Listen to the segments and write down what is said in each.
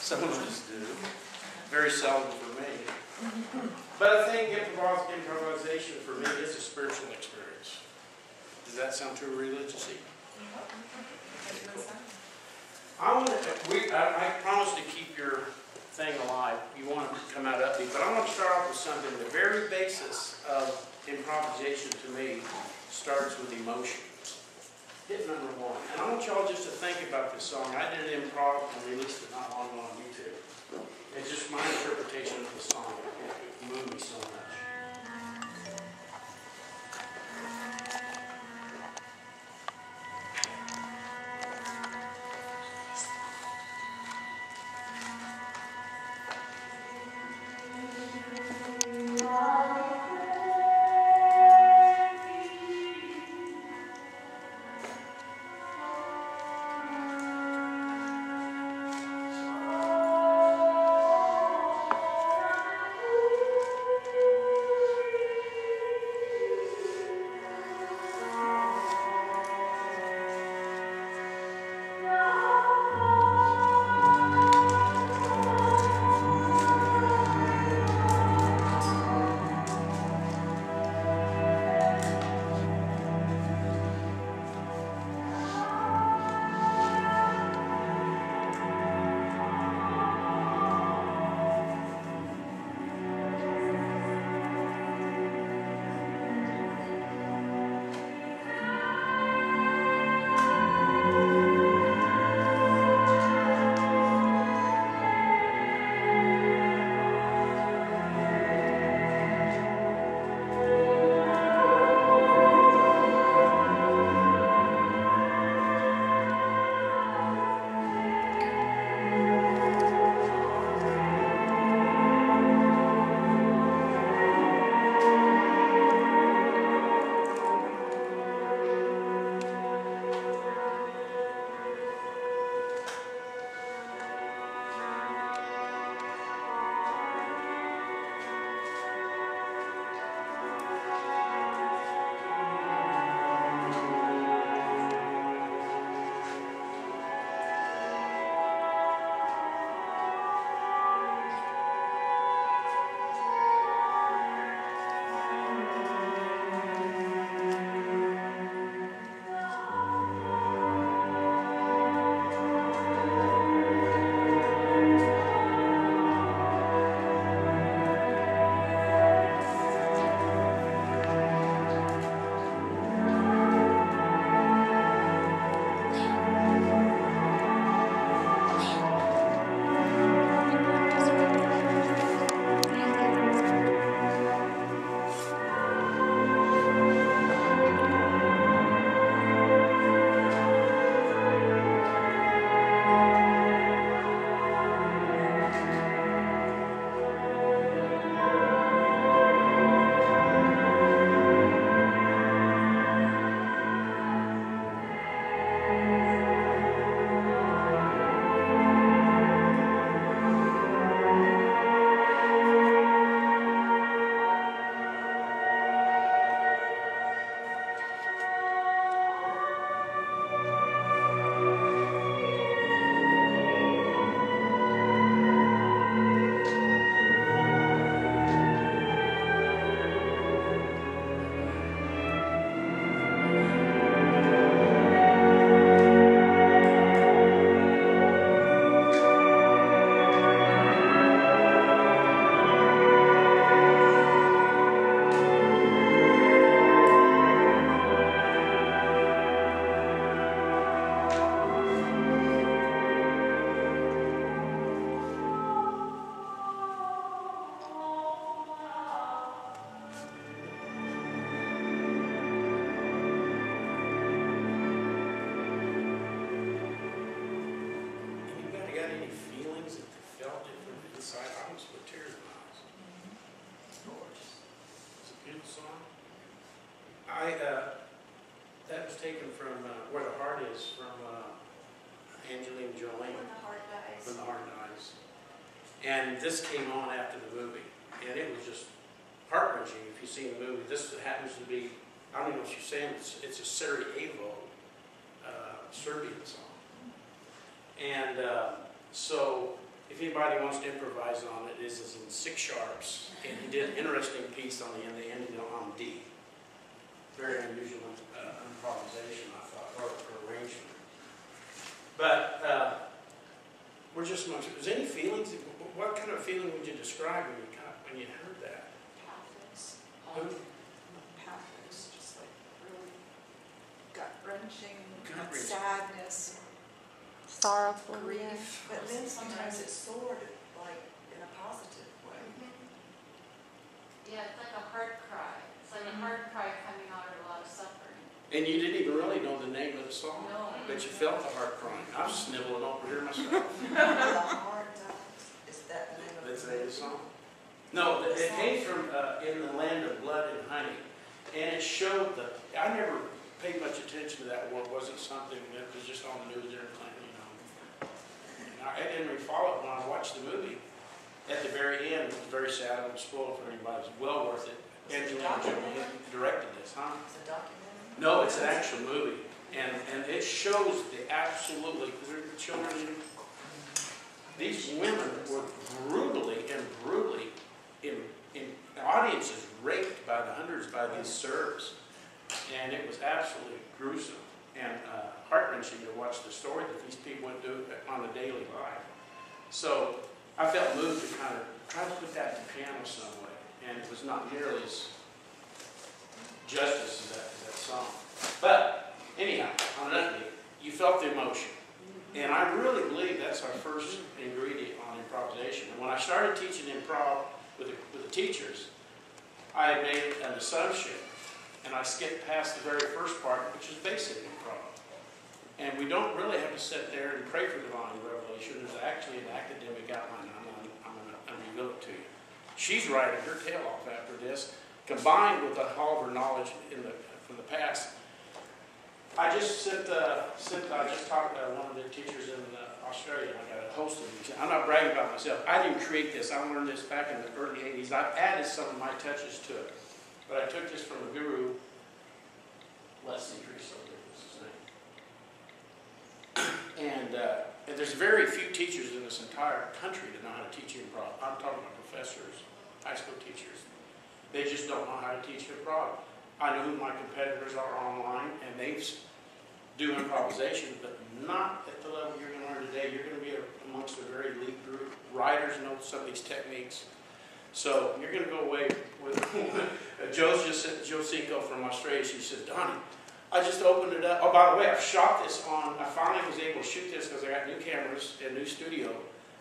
Some of us do. Very seldom for me. But I think improvisation for me is a spiritual experience. Does that sound too religious-y? I promise to keep your thing alive. You want to come out upbeat, but I want to start off with something. The very basis of improvisation to me starts with emotion. Hit number one. And I want y'all just to think about this song. I did an improv and released it not long ago on YouTube. It's just my interpretation of the song. It moved me so much. That was taken from Where the Heart Is, from Angelina Jolie. When the Heart Dies. When the Heart Dies. And this came on after the movie, and it was just heart-wrenching if you've seen the movie. This happens to be, I don't even know what she's saying, it's a Sarajevo, Serbian song. And so if anybody wants to improvise on it, this is in 6 sharps, and he did an interesting piece on the end. They ended on D. Very unusual improvisation, I thought, or arrangement. But we're just much. Was any feelings? What kind of feeling would you describe when you heard that? Pathos. Pathos, just like really gut-wrenching, sadness, sorrowful, grief. But then sometimes it's soared like in a positive way. Yeah, it's like a heart cry. It's like a heart cry coming out of a lot of suffering. And you didn't even really know the name of the song, No. but you felt the heart crying. I was sniveling over here myself. The heart is that the name of Let's say the song. No, it came from In the Land of Blood and Honey, and it showed the. I never paid much attention to that word. It wasn't something that was just on the news there, you know. And I didn't really follow it when I watched the movie. At the very end, it was very sad. I won't spoil it for anybody. It was well worth it. Angelina Jolie directed this, huh? It's a documentary. No, it's an actual movie, and it shows the absolutely, because there were children. These women were brutally, in audiences raped by the hundreds by these Serbs, and it was absolutely gruesome and heart-wrenching to watch the story that these people went through on a daily life. So I felt moved to kind of try to put that to piano some way, and it was not nearly as justice as that song. But anyhow, on that day, you felt the emotion. And I really believe that's our first ingredient on improvisation. And when I started teaching improv with the teachers, I made an assumption, and I skipped past the very first part, which is basic improv. And we don't really have to sit there and pray for divine revelation. There's actually an academic outline. I'm going to reveal it to you. She's writing her tail off after this, combined with all of her knowledge from the past. I just talked to one of the teachers in Australia, and I got a host of these. I'm not bragging about myself. I didn't create this. I learned this back in the early 80s. I've added some of my touches to it. But I took this from a guru, Leslie Driesel was his name. And there's very few teachers in this entire country that know how to teach improv. I'm talking about professors, high school teachers. They just don't know how to teach improv. I know who my competitors are online, and they do improvisation, but not at the level you're going to learn today. You're going to be amongst a very elite group. Writers know some of these techniques. So you're going to go away with Joe Cinco from Australia. She said, Donnie, I just opened it up. Oh, by the way, I've shot this on, I finally was able to shoot this because I got new cameras and new studio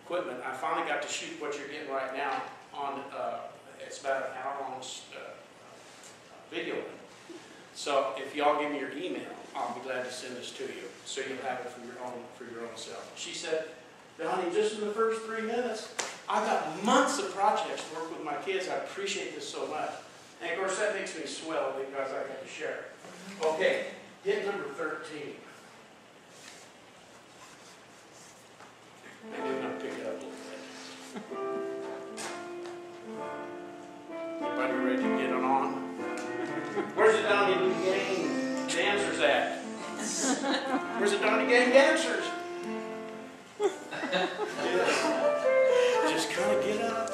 equipment. I finally got to shoot what you're getting right now on, it's about an hour-long video. So if y'all give me your email, I'll be glad to send this to you, so you'll have it for your own self. She said, Donnie, just in the first 3 minutes, I've got months of projects to work with my kids. I appreciate this so much. And of course, that makes me swell because I got to share. Okay, hit number 13. Maybe I'm going to pick it up a little bit. Everybody ready to get it on? Where's the Donnie Lee Gang dancers at? Where's the Donnie Gang dancers? Just kind of get up.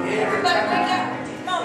Everybody wake up. Come on.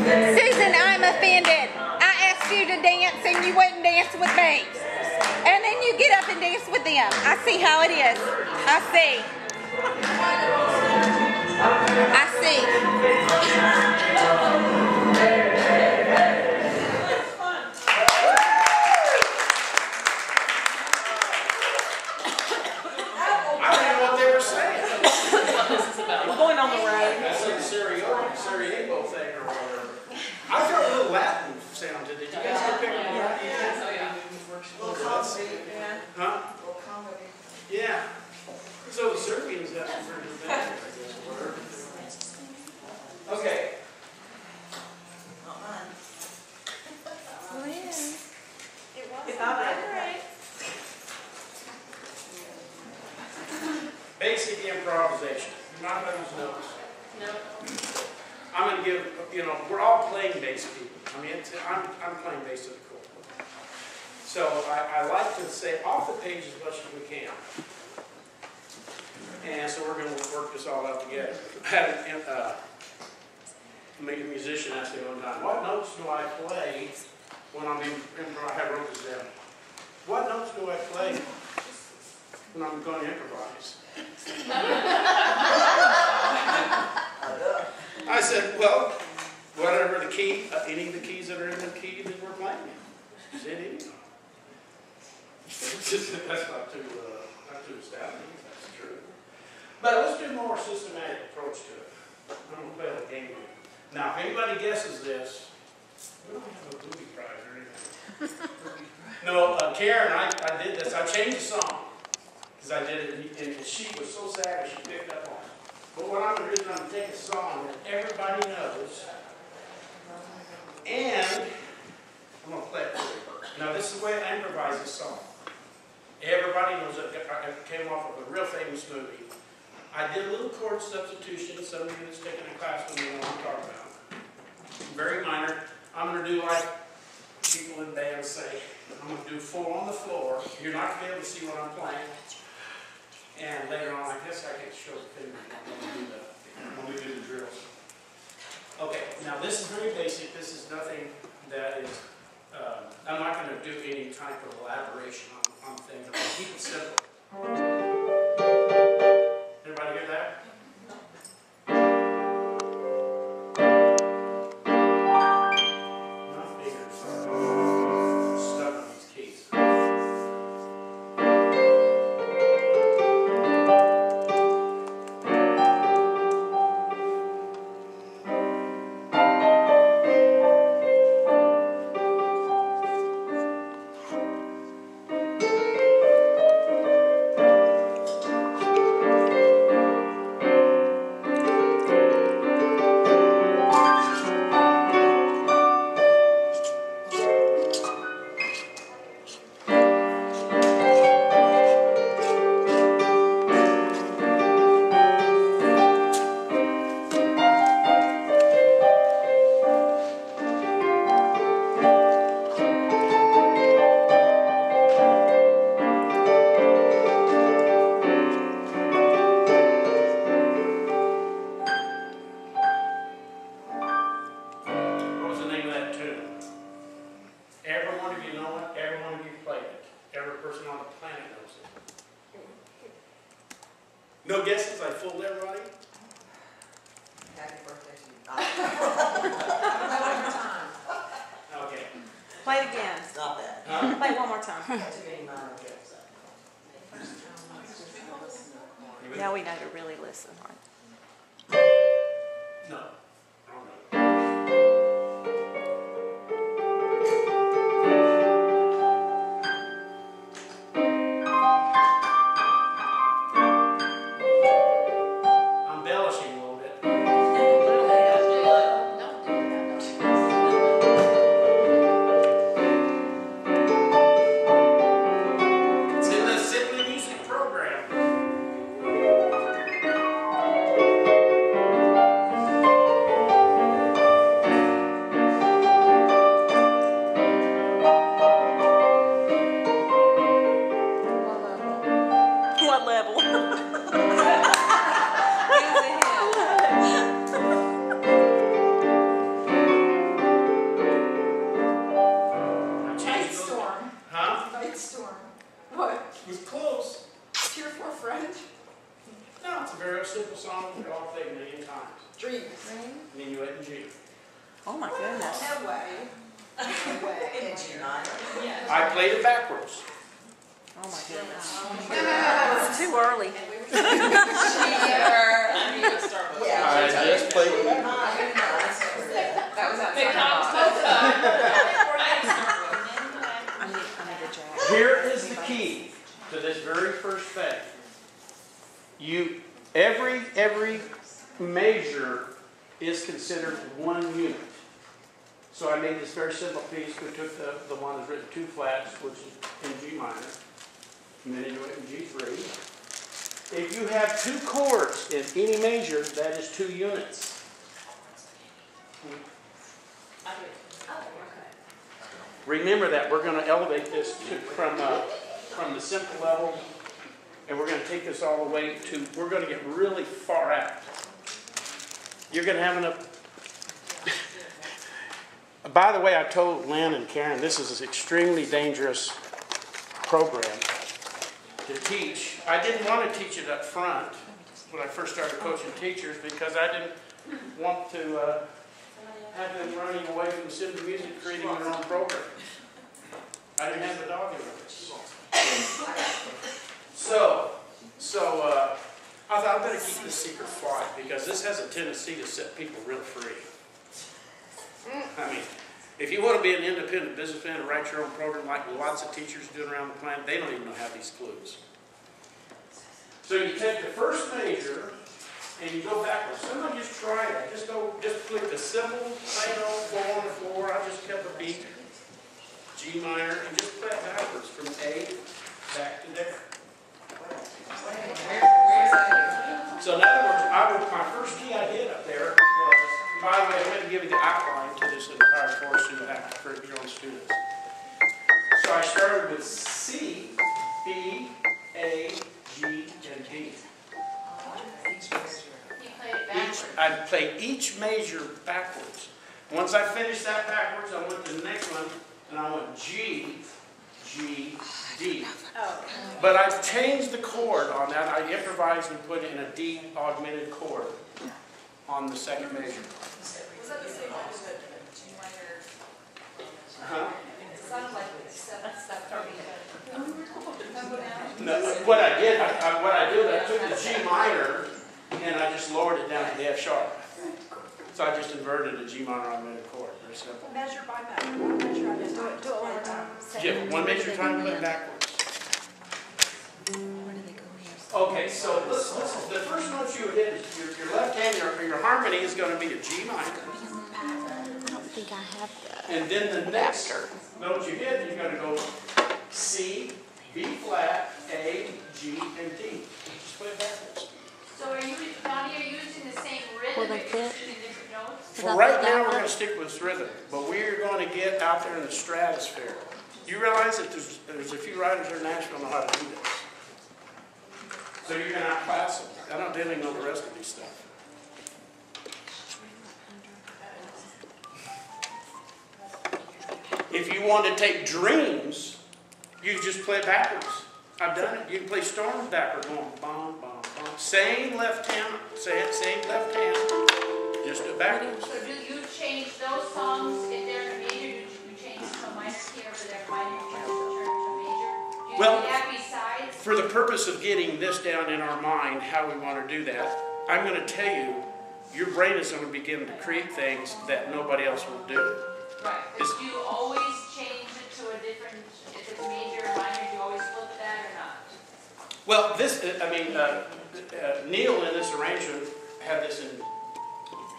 Susan, I'm offended. I asked you to dance and you wouldn't dance with me. And then you get up and dance with them. I see how it is. I see. I see. I don't know what they were saying. We're going on the road. That's some Sarajevo thing or whatever. I felt a little Latin sound to it. Did you guys go pick up on that? Huh? Yeah. So the Serbians got some pretty good things, I guess, or whatever. Okay. It's all right. Basic improvisation. Not those notes. No. I'm going to give, we're all playing bass people. I mean, I'm playing bass to the core. So I like to say off the page as much as we can. And so we're going to work this all out together. I had a musician ask me one time, what notes do I play when I'm I wrote this down. What notes do I play when I'm going to improvise? I said, well, whatever the key, any of the keys that are in the key that we're playing in. Is it any? That's not too astounding. That's true. But let's do a more systematic approach to it. I'm going to play a little game here. Now, if anybody guesses this, we don't have a booby prize or anything. No, Karen, I did this. I changed the song. Because I did it, and she was so savage, she picked up on it. But what I'm going to do is I'm going to take a song that everybody knows, and I'm going to play it for you. Now, this is the way I improvise this song. Everybody knows it. It came off of a real famous movie. I did a little chord substitution. Some of you that's taken a class with me know what I'm talking about. Very minor. I'm going to do like people in bands say, I'm going to do full on the floor. You're not going to be able to see what I'm playing. And later on, I guess I can show the finger when we do the drills. Okay, now this is very basic. This is nothing that is, I'm not going to do any type of elaboration on things. I'm going to keep it simple. Everybody hear that? My fingers are stuck on these keys. Every one of you know it. Every one of you played it. Every person on the planet knows it. No guesses? I fooled everybody? Happy birthday to you. Okay. Play it again. Stop that. Huh? Play it one more time. Too many minor jokes. Now we know to really listen, right? No. I'm embellishing a little bit. It's in the Simply Music program. What level? I changed Night those- storm. Huh? Night storm. What? It was close. Cheer for a friend. No, it's a very simple song we all played a million times. Dreams. Minuet and G. Oh my goodness. No way. No way. In G minor. Yes. I played it backwards. Oh my goodness. It's too early. Yeah. I just played it backwards. That was Big I need a jack. Here is the key to this very first thing. Every measure is considered one unit. So I made this very simple piece. We took the one that's written 2 flats, which is in G minor, and then into it in G3. If you have 2 chords in any measure, that is 2 units. Remember that we're going to elevate this from the simple level, and we're going to take this all the way to, we're going to get really far out. You're going to have enough. By the way, I told Lynn and Karen, this is an extremely dangerous program to teach. I didn't want to teach it up front when I first started coaching teachers because I didn't want to have them running away from Simply Music creating their own program. I didn't have the dog in it. So I thought I better keep this secret quiet because this has a tendency to set people real free. I mean, if you want to be an independent businessman and write your own program like lots of teachers do around the planet, they don't even know how these clues. So you take the first measure and you go backwards. Somebody just try that. Just click the simple plain old 4 on the floor. I just kept a beat, G minor, and just play it backwards from A back to there. So in other words, my first key I did up there was, by the way, I'm going to give you the outline to this entire course so you have to create your own students. So I started with C, B, A, G, and D. You played it backwards. I played each measure backwards. Once I finished that backwards, I went to the next one, and I went G, G, D. But I changed the chord on that. I improvised and put in a D augmented chord on the second measure. Was that the same as the G minor? Uh-huh. It sounded like stuff starting No, what I did, I took the G minor and I just lowered it down to the F sharp. So I just inverted a G minor augmented chord. Very simple. Measure by measure. One measure at a time. Do it one more time. Yeah, one measure time, play backwards. Okay, so listen, the first note you hit is your left hand, your harmony is going to be a G minor. I don't think I have the. And then the next note you hit, you're going to go C, B flat, A, G, and D. Just play it backwards. So Donnie, are you using the same Will rhythm, they but you're fit? using different notes? For right now, we're going to stick with this rhythm, but we're going to get out there in the stratosphere. You realize that there's a few writers here in Nashville know how to do this. So you're going to outclass them. I don't really know the rest of these stuff. If you want to take dreams, you just play it backwards. I've done it. You can play storms backward, going bum, bum, bum. Same left hand, same left hand, just do it backwards. So do you change those songs if they're in a major, do you change it from minor key or for their minor key to turn to major? Do you Well, do that besides? for the purpose of getting this down in our mind, how we want to do that, I'm going to tell you, your brain is going to begin to create things that nobody else will do. Right, but do you always change it to a different, if it's major or minor, do you always flip that or not? Well, this, Neil in this arrangement had this in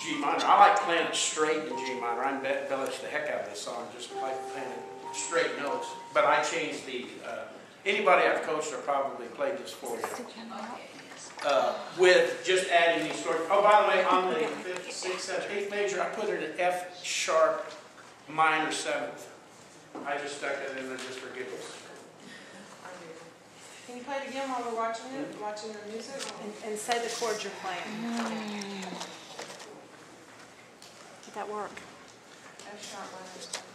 G minor. I like playing it straight in G minor. I embellish the heck out of this song, just like playing it straight notes. But I changed the, anybody I've coached will probably played this for you. With just adding these sort of, oh, by the way, on the 5th, 6th, 7th, 8th major, I put it in F sharp minor 7th. I just stuck it in there just for giggles. Can you play it again while we're watching it, watching the music? And say the chords you're playing. Did that work? F sharp minor 7th.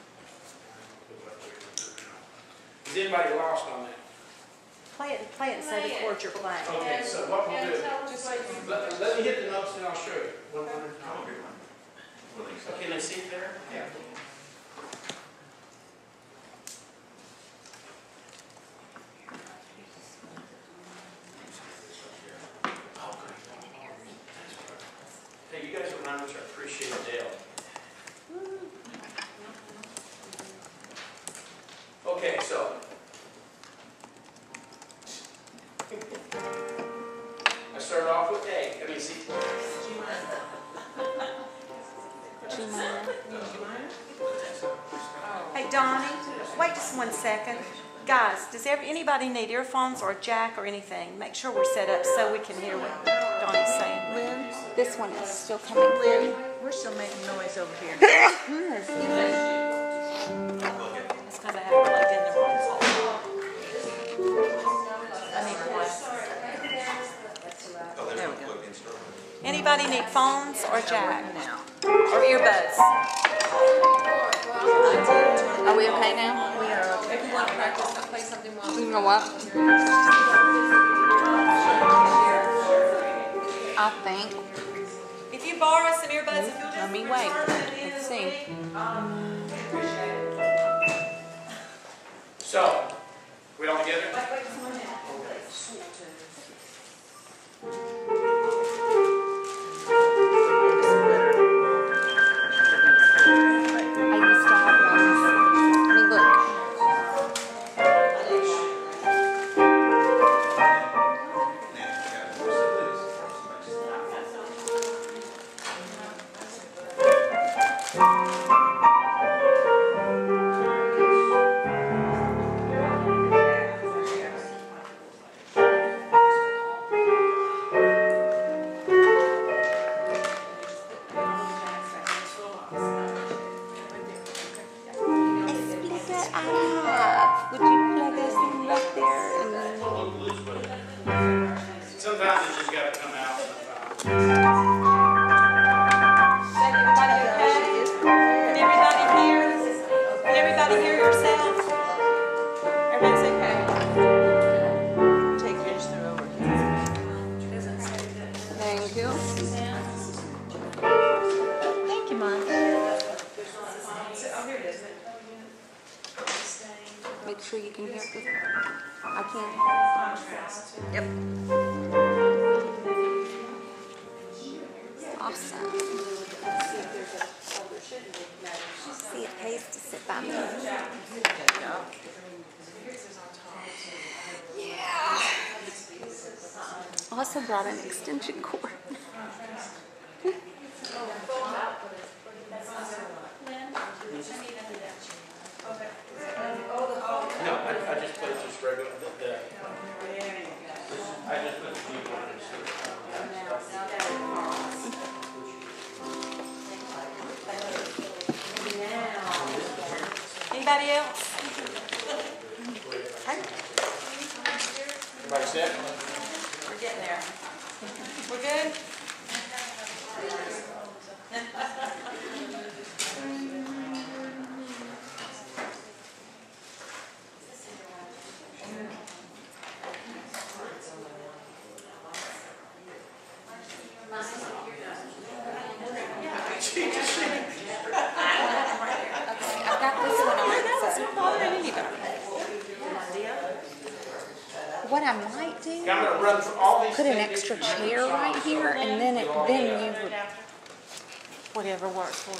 Is anybody lost on that? Play it and say the chords you're playing. Okay, so what we'll do, Just like let me hit the notes and I'll show you. 100. Can they see it there? Yeah. Hey, you guys don't know how much I appreciate Dale. Okay, so. I started off with A. I mean, see. G minor. Hey, Donnie, wait just 1 second. Guys, does anybody need earphones or a jack or anything? Make sure we're set up so we can hear what Donnie's saying. Lynn, this one is still coming through. We're still making noise over here. It's because I have it plugged in the wrong hole. I need to There we go. Anybody need phones or jack? Or earbuds? Are we okay now? We are okay. If you want to practice, play something while You know what? I think. If you borrow some earbuds, if you'll just Let me wait. Let's see. So, we all together? I used to have one. Let me look. Would you play this one right there? Sometimes it just got to come out. Everybody okay? Can everybody hear? Can everybody hear yourself? Everybody's okay? Take yours through over here. Thank you. Thank you, Mom. Make sure you can hear it. I can. Yep. Awesome. See, it pays to sit by me. Yeah. Also brought an extension cord. No, I just played just regular. I just put the G on it. Anybody else? Everybody set? We're getting there. We're good? What I might do, I'm gonna run through all these. put an things extra that you chair saw, right so- here, and then you would, Whatever works for you.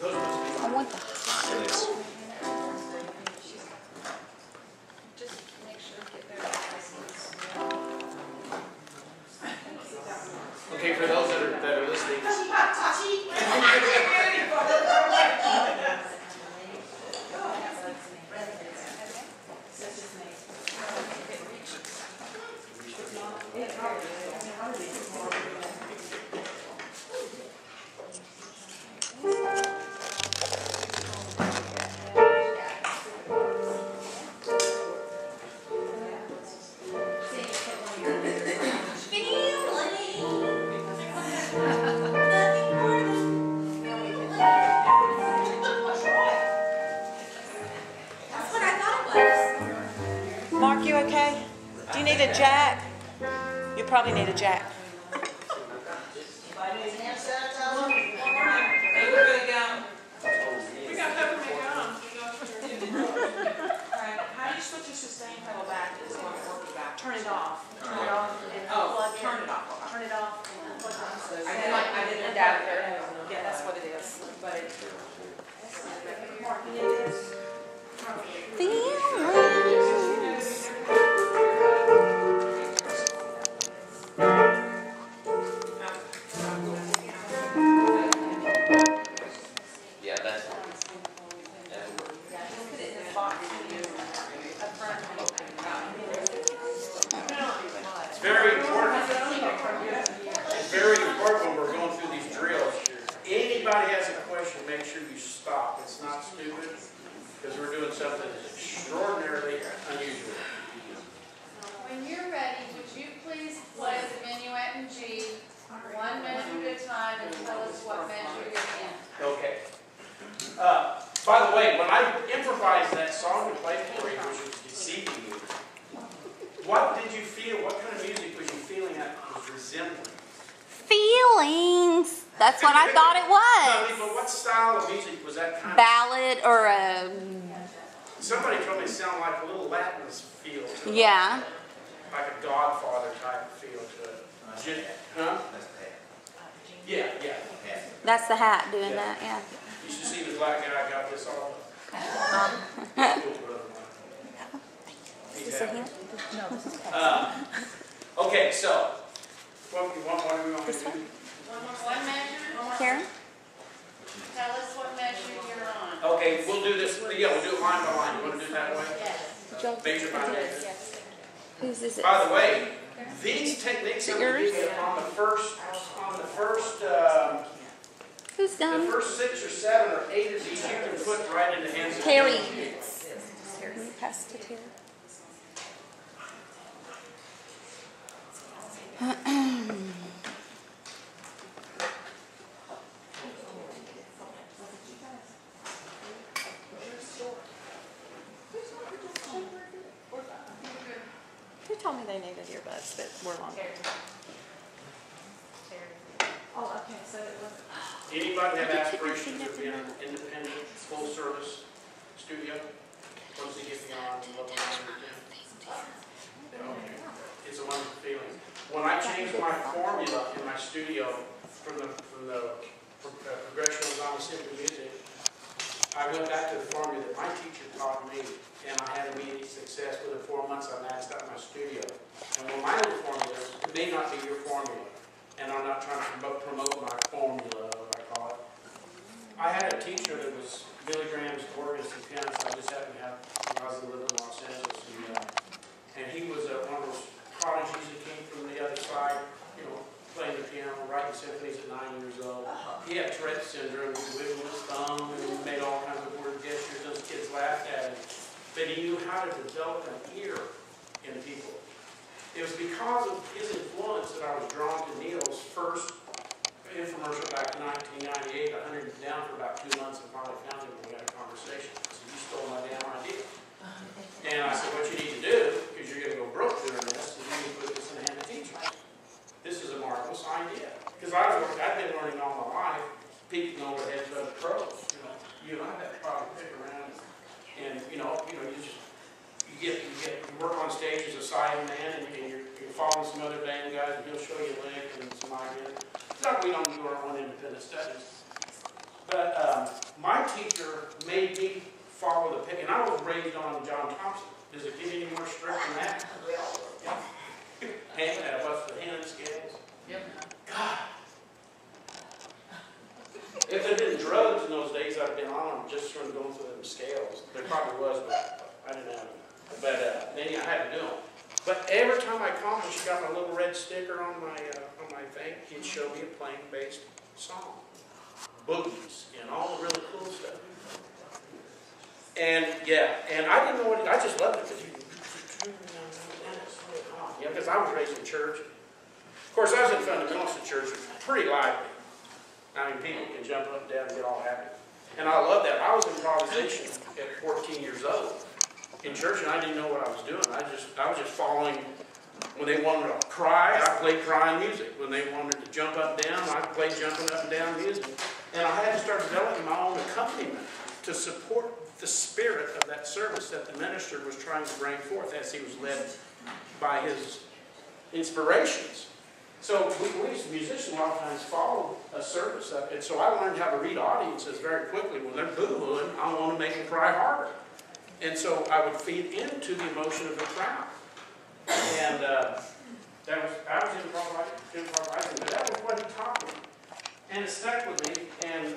I want the height. Just make sure to get there. Okay, for those that are listening. Mark, you okay? Do you need a jack? You probably need a jack. How do you switch your sustain pedal back? It's going to work back. Turn it off. Turn it off and plug in. Turn it off. Turn it off and plug it in. I did an adapter. Yeah, that's what it is. But it. Mark, you need this? Yeah, that's. It's very important. It's very important when we're going through these drills. Anybody has a question, make sure you stop. It's not stupid, because we're doing something that's extraordinarily unusual. When you're ready, would you please play the minuet in G, 1 measure at a time, and tell us what measure you're in? Okay. By the way, when I improvised that song to play for you, which was deceiving you, what did you feel? What kind of music was you feeling that was resembling? Feelings. That's what I thought it No, I was. mean, but what style of music was that kind of? Ballad or a, Somebody told me it sounded like a little Latinist feel to it. yeah. Like a Godfather type feel to it. Huh? Yeah, yeah. That's the hat doing that, yeah. You should see the black guy got this all. Is this a hint? Okay, so what do we want to This do? one? One measure? Karen? Tell us what measure you're on. Okay, we'll do this. Yeah, we'll do it line by line. You want to do it that way? Yes. Measure by measure. Whose is it? By the way, these techniques I'm going to give you on the first, Who's the done? first 6 or 7 or 8 of these you can put right in the hands of Terry. children. Can you pass to Terry? Who told me they needed earbuds that were long? Oh, okay, so it was. Anybody have aspirations of being an independent, full-service studio? Once they get beyond what they're doing? It's a wonderful feeling. When I changed my formula in my studio from the progression of simple music, I went back to the formula that my teacher taught me, and I had immediate success. Within 4 months, I maxed out my studio. And when my little formula, it may not be your formula, and I'm not trying to promote my formula, what I call it. I had a teacher that was Billy Graham's organist and pianist. I just happened to have, when I was living in Los Angeles, and he was one of those prodigies that came from the other side, playing the piano, writing symphonies at 9 years old. He had Tourette syndrome. He wiggled his thumb and made all kinds of word gestures. Those kids laughed at him. But he knew how to develop an ear in people. It was because of his influence that I was drawn to Neil's first infomercial back in 1998. I hunted him down for about 2 months and finally found him and we had a conversation. I said, "You stole my damn idea." And I said, "What you need to do, because you're going to go broke doing this, is you need to put this in the hand of teachers. This is a marvelous idea." Because I've been learning all my life, peeking over the heads of the pros. You and I have probably pick around, and you get work on stage as a side man, and you're following some other band guys, and he'll show you a lick and some ideas. It's not that we don't do our own independent studies. But my teacher made me follow the pick, and I was raised on John Thompson. Does it get any more strict than that? Yeah. What's the hand scales? Yep. God. If there had been drugs in those days, I'd have been on them just from going through them scales. There probably was, but I didn't have them. But then I had to do them. But every time I accomplished, got my little red sticker on my thing, he'd show me a playing-based song. Boogies and all the really cool stuff. And yeah, and I didn't know what, I just loved it because because I was raised in church. Of course, I was in fundamentalist church, pretty lively. I mean, people can jump up and down and get all happy. And I love that. I was in improvisation at 14 years old in church, and I didn't know what I was doing. I was just following. When they wanted to cry, I played crying music. When they wanted to jump up and down, I played jumping up and down music. And I had to start developing my own accompaniment to support the spirit of that service that the minister was trying to bring forth as he was led by his inspirations. So we as musicians a lot of times follow a service of it. So I learned how to read audiences very quickly. When they're boo-hooing, I want to make them cry harder. And so I would feed into the emotion of the crowd. And I was improvising, but that was what he taught me. And it stuck with me, and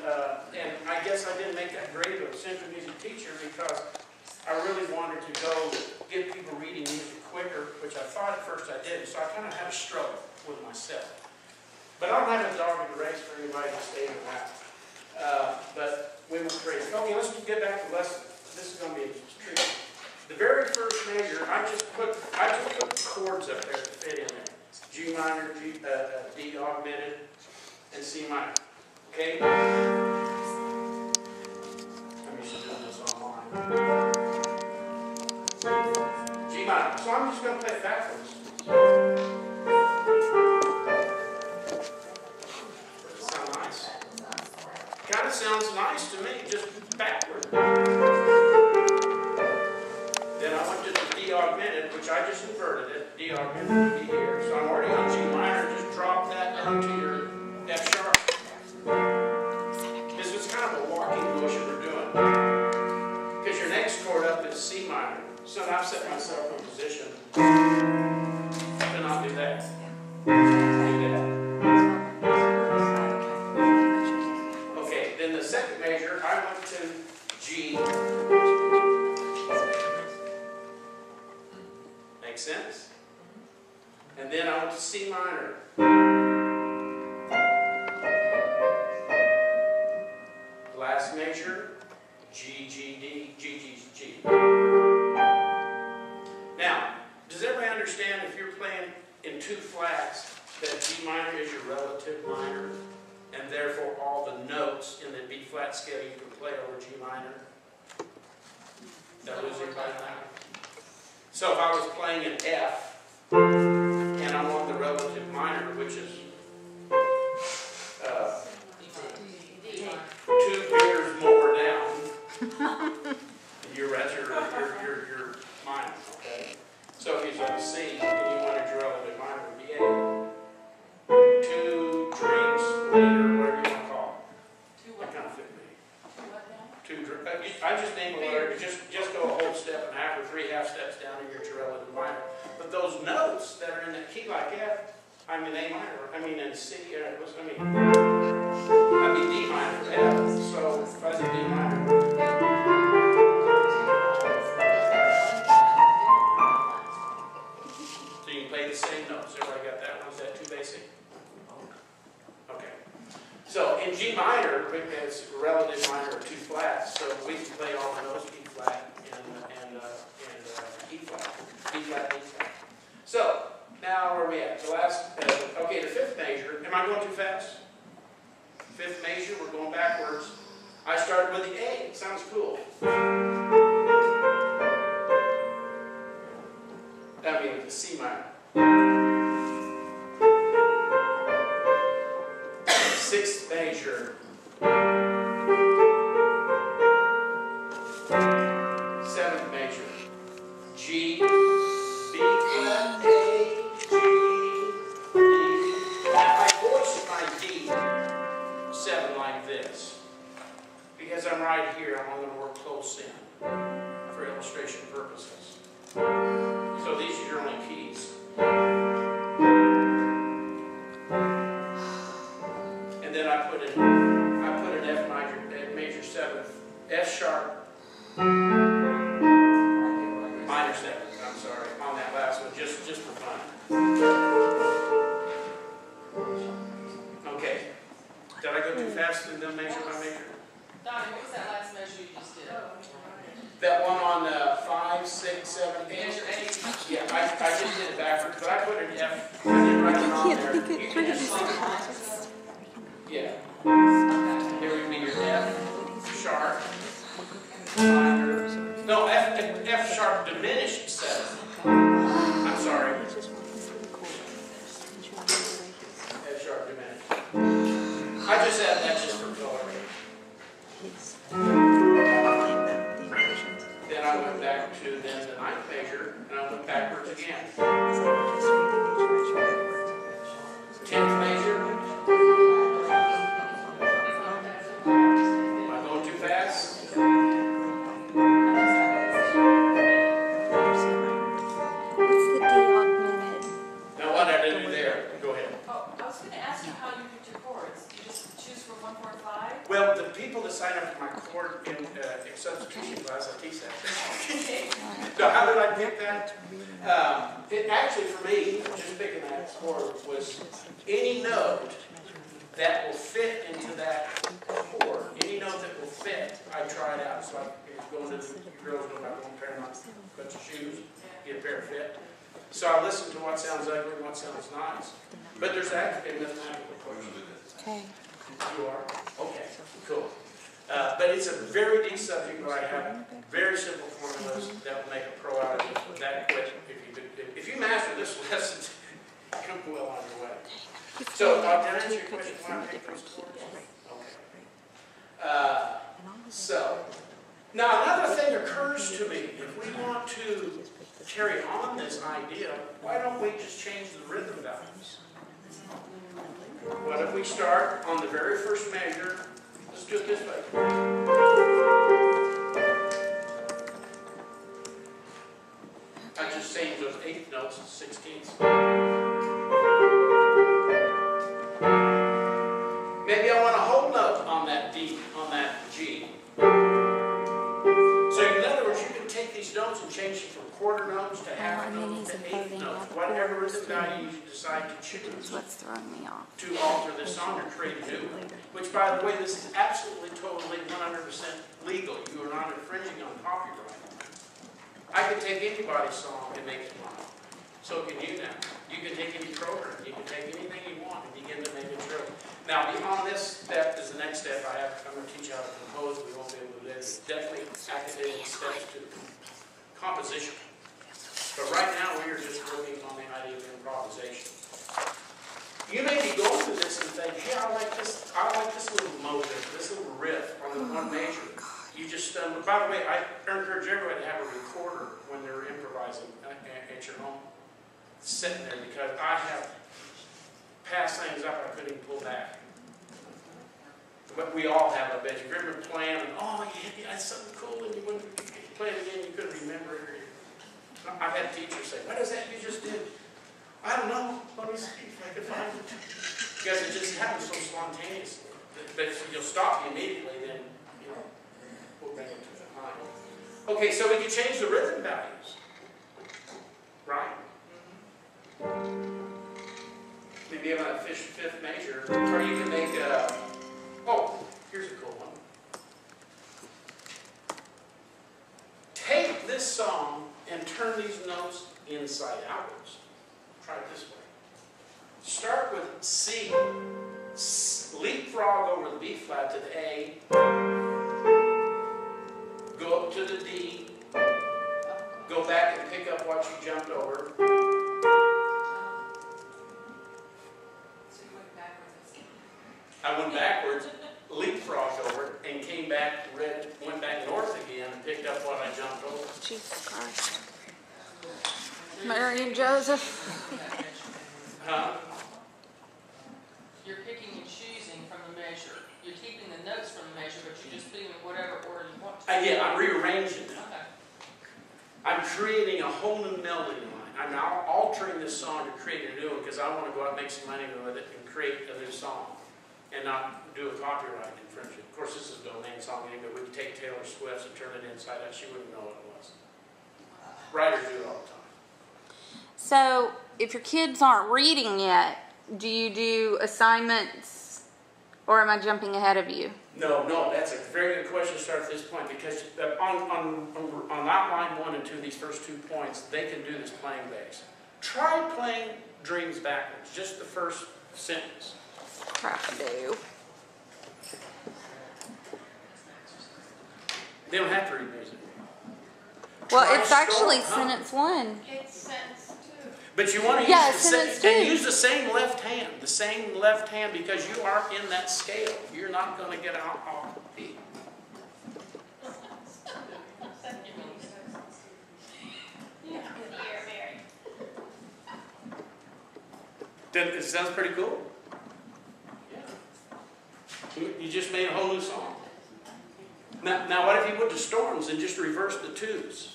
I guess I didn't make that great of a central music teacher because I really wanted to go get people reading music quicker, which I thought at first I did, so I kind of had a struggle with myself. But I don't have a dog in the race for anybody to stay in that. But we went crazy. Okay, let's get back to the lesson. This is going to be a treat. The very first measure, I just put chords up there to fit in there. G minor, D augmented, and C minor. Okay? I'm used to doing this online. G minor. So I'm just going to play it backwards. Does it sound nice? Kind of sounds nice to me, just backward. Then I went to the D augmented, which I just inverted it. D augmented would be here. So I'm already on G minor. Just drop that down to your F sharp. This is kind of a walking motion we're doing. Because your next chord up is C minor. So I've set myself in position. Then I'll do that. Do that. Okay, then the second measure, I went to G. Makes sense? And then I went to C minor. Last measure, G, G, D, G, G, G. Now, does everybody understand if you're playing in two flats that G minor is your relative minor, and therefore all the notes in the B flat scale you can play over G minor? Did I lose anybody now? So if I was playing an F, and I want the relative minor, which is 2 beers more down, that's your minor, okay? So if he's on C, and you wanted your relative minor, would be A. 2 drinks later, whatever you want to call it. That kind of fit me. 2 drinks. I just name a letter. Just go a whole step and a half or 3 half steps down and you're relative minor. But those notes that are in that key like F, I'm in A minor. I mean in C. I'd be D minor for F. So if I say D minor. So you can play the same notes. Everybody got that one? Is that too basic? Okay. So in G minor, it's relative minor of 2 flats. So we can play all the notes E flat and E flat. E flat, E flat. So now where are we at? The last, okay, the 5th measure. Am I going too fast? 5th measure, we're going backwards. I started with the A. It sounds cool. I mean, with the C minor. 6th measure. 7th measure. G. pass them measure by measure? Donnie, what was that last measure you just did? That one on 5, 6, 7, 8. Measure 8. Yeah, I just did it backwards, but I put an F. I didn't write it on there. You can just yeah. There would be your F sharp. No, F sharp diminished 7. I'm sorry. F sharp diminished. I just add that just for color. Then I went back to then the 9th measure, and I went backwards again. 10th measure. Am I going too fast? What's the D augmented? Now what did I do there? Go ahead. Oh, I was going to ask you how you picked your chords. You just choose from 1, 4, 5? Well, the people that sign up for my chord in substitution class, I teach that. So how did I pick that? It actually, for me, just picking that chord was any note that will fit into that chord. Any note that will fit, I try it out. So I go into the girls go about one pair of bunch of shoes, get a pair of fit. So I listen to what sounds ugly and what sounds nice. But there's actually a mathematical approach to this. Okay. You are? Okay, cool. But it's a very deep subject, but I have very simple formulas that will make a pro out of it that quick. If you master this lesson, come well on your way. So, did I answer your question? Why I picked those chords? Okay. So, now another thing occurs to me. If we want to carry on this idea, why don't we just change the rhythm values? What if we start on the very first measure? Let's do it this way. I just changed those 8th notes to 16ths. Maybe I want a whole note on that D, on that G. So in other words, you can take these notes and change them from quarter notes to half notes to 8th notes. Whatever rhythm value you decide to choose. What's throwing me off? To alter this song or create a new one. Which, by the way, this is absolutely, totally, 100% legal. You are not infringing on copyright. I can take anybody's song and make it mine. So can you now. You can take any program. You can take anything you want and begin to make it true. Now, beyond this step is the next step. I'm going to teach you how to compose. We won't be able to do this. Definitely academic steps to composition. But right now, we are just working on the idea of improvisation. You may be going through this and think, hey, I like this little motive, this little riff on the one measure. You just, by the way, I encourage everybody to have a recorder when they're improvising at your home, sitting there, because I have passed things up I couldn't even pull back. But we all have, I bet you. If you remember playing, and oh, you had something cool, and you wouldn't play it again, you couldn't remember it. I've had teachers say, what is that you just did? I don't know. Let me see if I can find it. Because it just happens so spontaneously. But if you'll stop you immediately, then, we'll bring it to the mind. Okay, so we can change the rhythm values. Right? Maybe have a 5th measure. Or you can make here's a cool one. Take this song and turn these notes inside outwards. Try it this way. Start with C. Leapfrog over the B flat to the A. Go up to the D. Go back and pick up what you jumped over. I went backwards, leapfrogged over it, and came back, went back north again and picked up what I jumped over. Jesus Christ. Mary and Joseph. Huh? You're picking and choosing from the measure. You're keeping the notes from the measure, but you're just putting them in whatever order you want to. Yeah, I'm rearranging them. Okay. I'm creating a whole new melody line. I'm now altering this song to create a new one because I want to go out and make some money with it and create a new song and not do a copyright infringement. Of course, this is a domain song anyway. We could take Taylor Swift's and turn it inside out. She wouldn't know what it was. Writers do it all the time. So, if your kids aren't reading yet, do you do assignments Or am I jumping ahead of you? No, that's a very good question to start at this point, because on outline 1 and 2, these first 2 points, they can do this playing bass. Try playing dreams backwards, just the first sentence. Crap, do. They don't have to read music. Well, Try it's actually strong, huh? sentence 1. It's sentence 2. But you want to Yeah, use the sentence same, and two. use the same left hand, because you are in that scale. You're not going to get out off the beat. It sounds pretty cool. Yeah. You just made a whole new song. Now what if you put the storms and just reverse the 2s?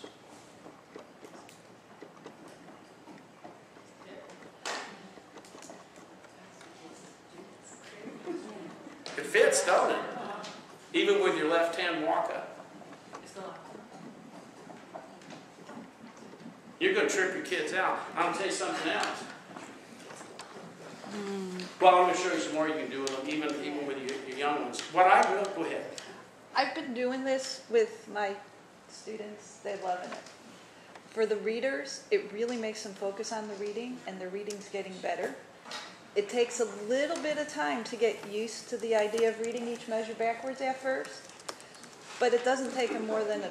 It fits, don't it? Even with your left hand walk up. You're going to trip your kids out. I'm going to tell you something else. Well, I'm going to show you some more you can do with them, even with your young ones. What I will, go ahead. I've been doing this with my students. They're loving it. For the readers, it really makes them focus on the reading, and the reading's getting better. It takes a little bit of time to get used to the idea of reading each measure backwards at first, but it doesn't take them more than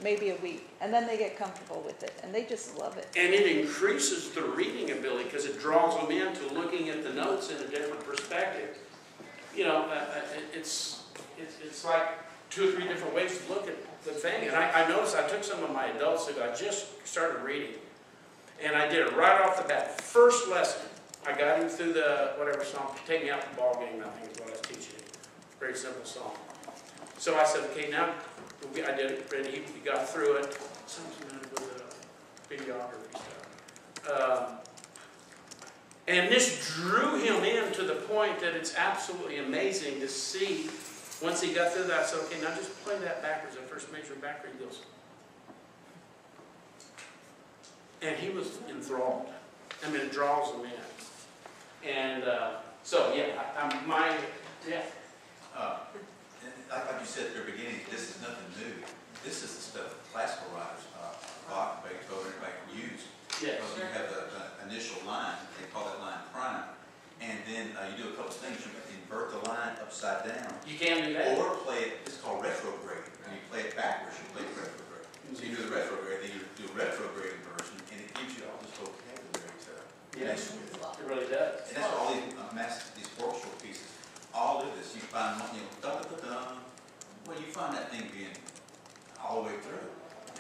maybe a week, and then they get comfortable with it, and they just love it. And it increases the reading ability, because it draws them into looking at the notes in a different perspective. You know, it's like 2 or 3 different ways to look at the thing. And I noticed I took some of my adults who I just started reading, and I did it right off the bat. First lesson, I got him through the whatever song, Take Me Out to the Ball Game, I think is what I was teaching him. Very simple song. So I said, okay, now I did it, and he got through it. Something with videography stuff. And this drew him in to the point that it's absolutely amazing to see. Once he got through that, I said, okay, now just play that backwards, that first measure backward. He goes. And he was enthralled. I mean, it draws him in. And so, yeah, Like you said at the beginning, this is nothing new. This is the stuff classical writers, Bach, Beethoven, everybody used. Yes. Because you have the initial line, they call that line prime, and then you do a couple of things. You can invert the line upside down. You can do that. Or play it, it's called retrograde. When you play it backwards, you play it retrograde. So you do the retrograde, then you do a retrograde version, and it gives you all this vocabulary to Yes, with. it really does. And that's what all these orchestral pieces all do this. You find, da-da-da-da, well, you find that thing being all the way through.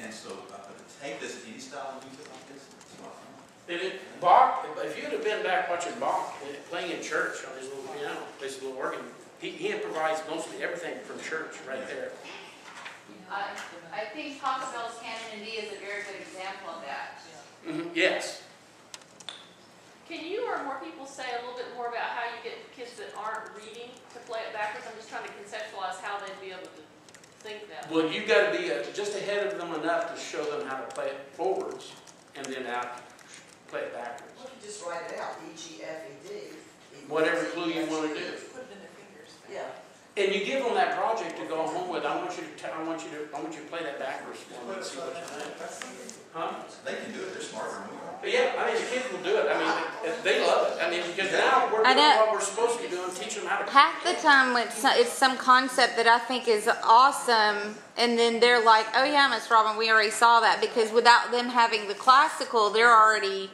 And so, but to take this any style of music like this, it's a lot of fun. Bach, if you'd have been back watching Bach playing in church on his little piano, his little organ, he improvised mostly everything from church right there. I think Papa Bell's Canon in D is a very good example of that. Yes. Can you or more people say a little bit more about how you get kids that aren't reading to play it backwards? I'm just trying to conceptualize how they'd be able to think that. Well, you've got to be just ahead of them enough to show them how to play it forwards, and then out play it backwards. Well, you just write it out, E, G, F, E, D. Whatever clue you want to do. Put it in their fingers. Yeah. And you give them that project to go home with. I want you to play that backwards for them and see what you think. Huh? They can do it, they're smarter than we are. But yeah, I mean, the kids will do it. I mean, they love it. I mean, because now we're I doing know. what we're supposed to be doing, teach them how to. Half the time it's some concept that I think is awesome, and then they're like, oh yeah, Miss Robin, we already saw that, because without them having the classical, they're already,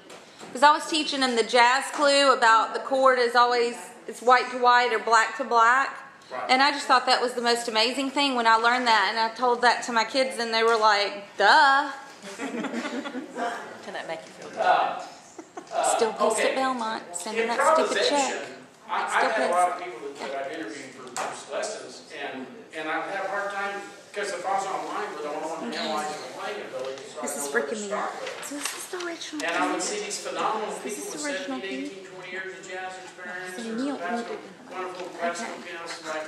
because I was teaching them the jazz clue about the chord is always, it's white to white or black to black. Right. And I just thought that was the most amazing thing when I learned that, and I told that to my kids, and they were like, duh. Can that make you feel good? Still pissed okay. at Belmont, sending that stupid check. I've Still had a pissed. lot of people that I've interviewed for those lessons, and I have a hard time, because if I was online with them, I want to analyze their playing ability, so This I is know where to freaking me start out. with. So this is the original And I would piece. see these phenomenal This people is with the original 17, piece. 18, 20 years of jazz experience, So or Neil classical, needed- wonderful classical Okay. pianists like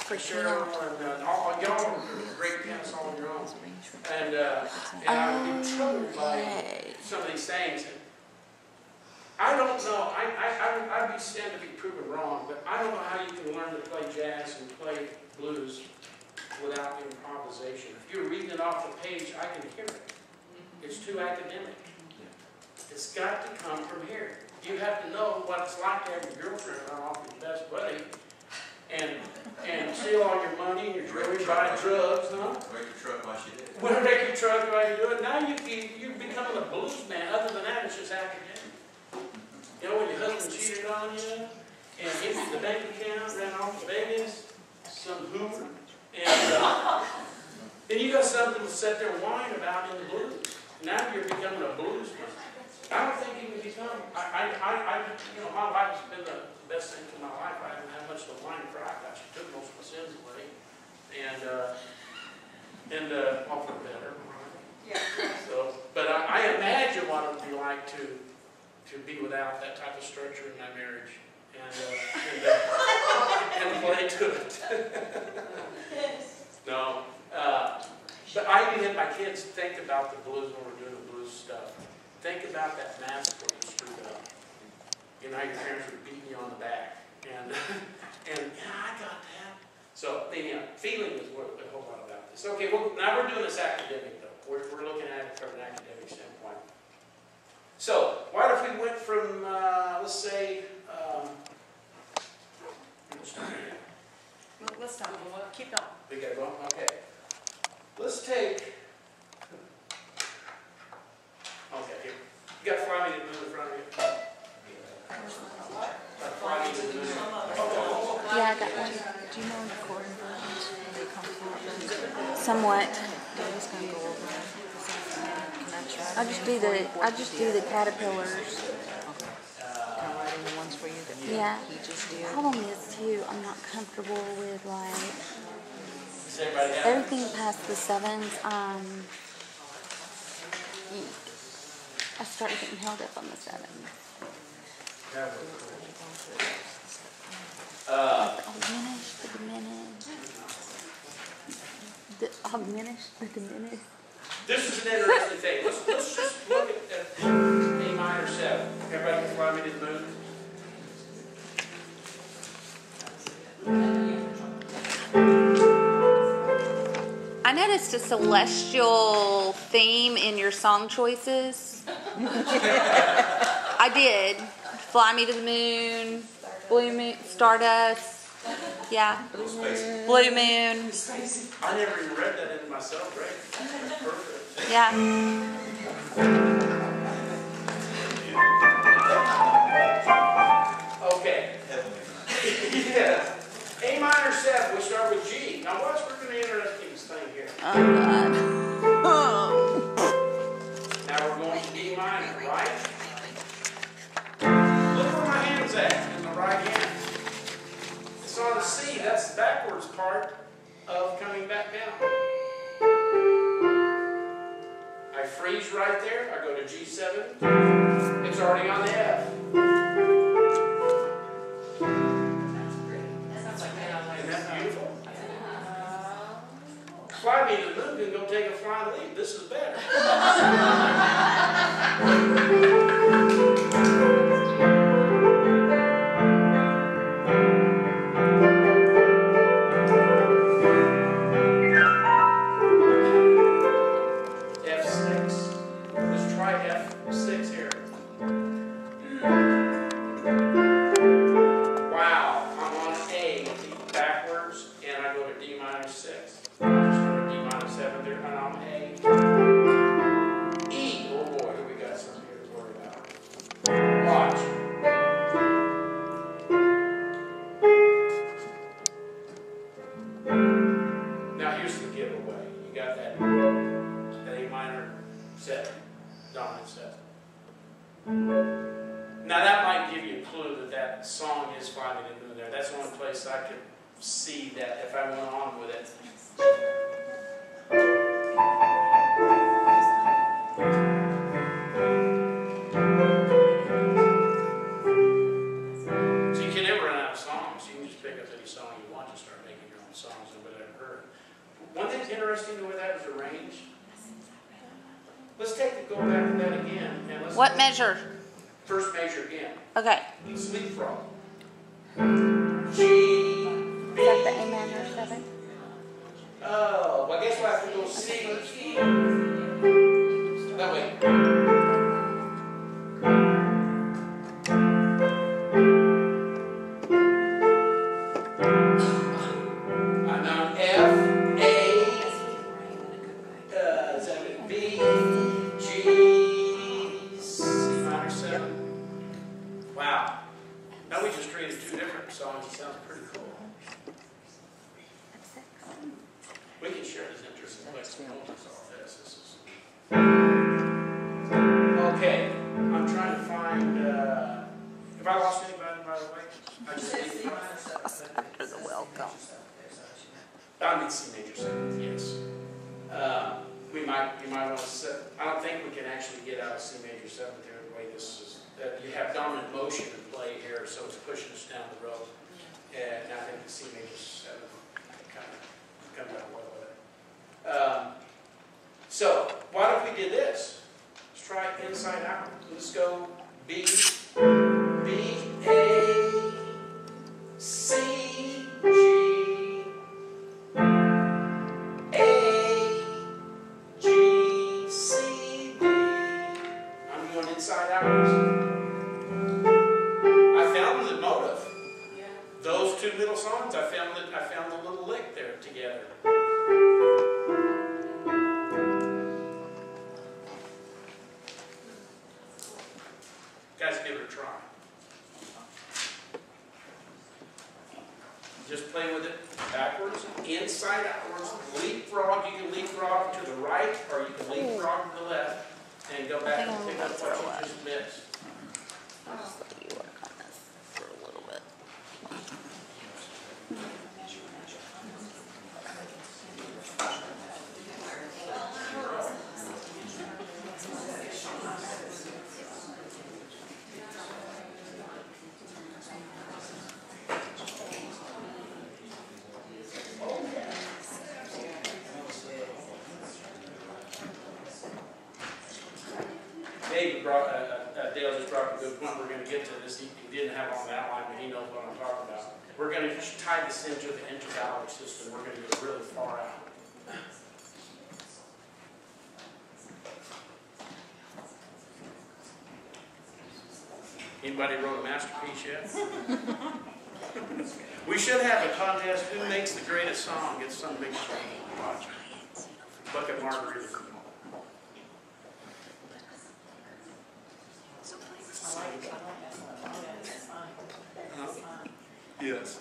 Freaking Cheryl out. and all y'all are great pianists all on your own. And I would be troubled by Okay. some of these things. I don't know, I'd be stand to be proven wrong, but I don't know how you can learn to play jazz and play blues without improvisation. If you're reading it off the page, I can hear it. It's too academic. It's got to come from here. You have to know what it's like to have your girlfriend run off with your best buddy and steal all your money and your jewelry, buy drugs, huh? Wreck your truck while she did it. Well, wreck your truck while you do it. Now you're becoming a blues man. Other than that, it's just academic. You know, when your husband cheated on you and emptied the bank account, ran off to Vegas, some hoover, and then you got something to sit there and whine about in the blues. Now you're becoming a blues man. I don't think you can become, you know, my life has been the best thing in my life. I haven't had much to whine and cry about. She took most of my sins away. And all for the better. Yeah. So, but I imagine what it would be like to be without that type of structure in my marriage and play to it. No. But I even had my kids think about the blues when we're doing the blues stuff. Think about that mask when you screwed up. You know how your parents were beating you on the back. And yeah, I got that. So, anyhow, feeling is what a whole lot about this. Okay, well, now we're doing this academic, though. We're looking at it from an academic standpoint. So, what if we went from, let's say, Let's stop. Keep going. we gotta go? Okay. Let's take, okay, here. You got Fly Me to the Moon in front of you? Fly Me to the Moon. Yeah, I got one. Do you know the chord versions when they come through? Somewhat. Debbie's gonna go over it. Can I try? I just do the caterpillars. Can I write in the ones for you that Yeah. he just did? Problem is too, I'm not comfortable with like Does everybody have? everything past the sevens. I started getting held up on the sevens. The augmented, the diminished. This is an interesting thing. Let's just look at A minor 7. Everybody can Fly Me to the Moon? I noticed a celestial theme in your song choices. I did. Fly Me to the Moon, Blue Moon, Stardust. Yeah. Blue Moon. I never even read that into myself, right? That's perfect. Yeah. Okay. Yeah. A minor 7, we start with G. Now watch, we're going to interesting thing here. Oh, God. Now we're going to D minor, right? Look where my hand's at, in the right hand. It's on the C, that's the backwards part of coming back down. I freeze right there, I go to G7, it's already on the F. Isn't that beautiful? Fly Me to the Moon can go take a flying leap. This is better. F6. Let's try F6 here. Wow, I'm on A, backwards, and I go to D minor 6. I just go to D minor 7 there, and I'm A. E, oh boy, here we got something here to worry about. Watch. Now here's the giveaway. You got that A minor 7, dominant 7. Now that might give you a clue that that song is Fly Me to the Moon there. That's the only place I could see that if I went on with it. So you can never run out of songs. You can just pick up any song you want and start making your own songs and whatever heard. One thing's interesting the way that was arranged. Let's go back to that again. And let's What measure? First measure again. Okay. Sleep frog. G, Is that the A minor 7? oh, well, I guess we'll have to go C. No, wait. Now F, A, is that it? B, G, C minor 7. Wow. Now we just created 2 different songs. It sounds pretty cool. We can share this interest in plexing all this. Okay, I'm trying to find, have I lost anybody, by the way? I just need to After the welcome. I need C major 7, yes. You might want to set, I don't think we can actually get out of C major 7 there the way this is. You have dominant motion in play here, so it's pushing us down the road. And I think the C major 7 kind of comes out well with it. So, what if we did this? Let's try it inside out. Let's go B, B, A, C, G, A, G, C, D. I'm going inside out. I found the motive. Those 2 middle songs, I found the little lick there together. Guys, give it a try. Just play with it backwards, inside, outwards, leapfrog. You can leapfrog to the right, or you can leapfrog to the left, and go back and pick up what you just missed. I'll just let you work on this for a little bit. Dale just brought up a good point. We're going to get to this. He didn't have it on that line, but he knows what I'm talking about. We're going to tie this into the intervallic system. We're going to go really far out. Anybody wrote a masterpiece yet? We should have a contest. Who makes the greatest song gets some big shame. Watch. Bucket margarita. Yes.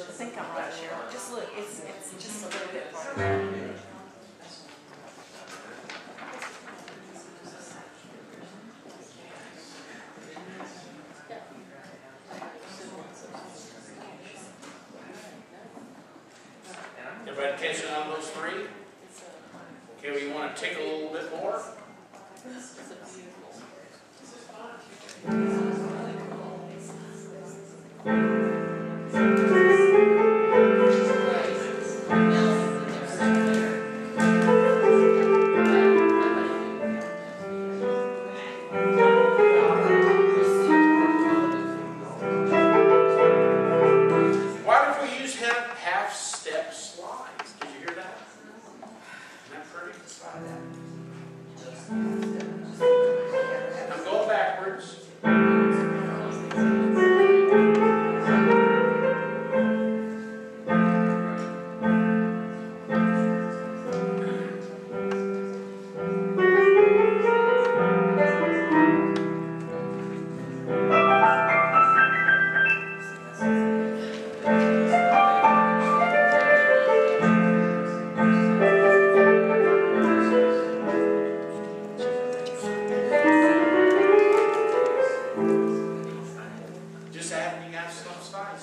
I think I'm right, Cheryl. Just look, it's just a little bit farther. Everybody catching on those 3? Okay, we want to take a little bit more.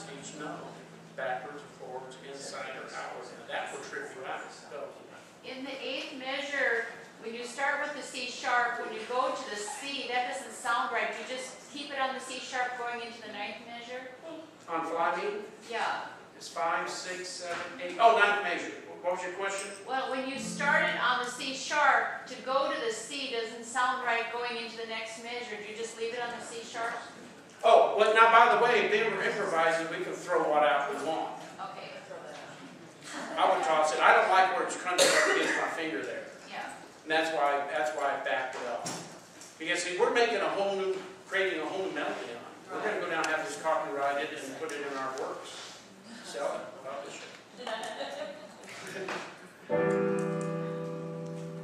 is each note, backwards, forwards, inside, or outward. Now that will trip you out. Go. In the eighth measure, when you start with the C sharp, when you go to the C, that doesn't sound right. You just keep it on the C sharp going into the ninth measure? On fly me, Yeah. it's 5, 6, 7, 8. Oh, ninth measure. What was your question? Well, when you started on the C sharp, to go to the C doesn't sound right going into the next measure. Do you just leave it on the C sharp? Oh, well, now by the way, then we're improvising, we can throw what out we want. Okay. I would toss it. I don't like where it's crunching up against my finger there. Yeah. And that's why I backed it up. Because see, we're making creating a whole new melody on it. We're going to go down and have this copyrighted and put it in our works. Sell it, publish it.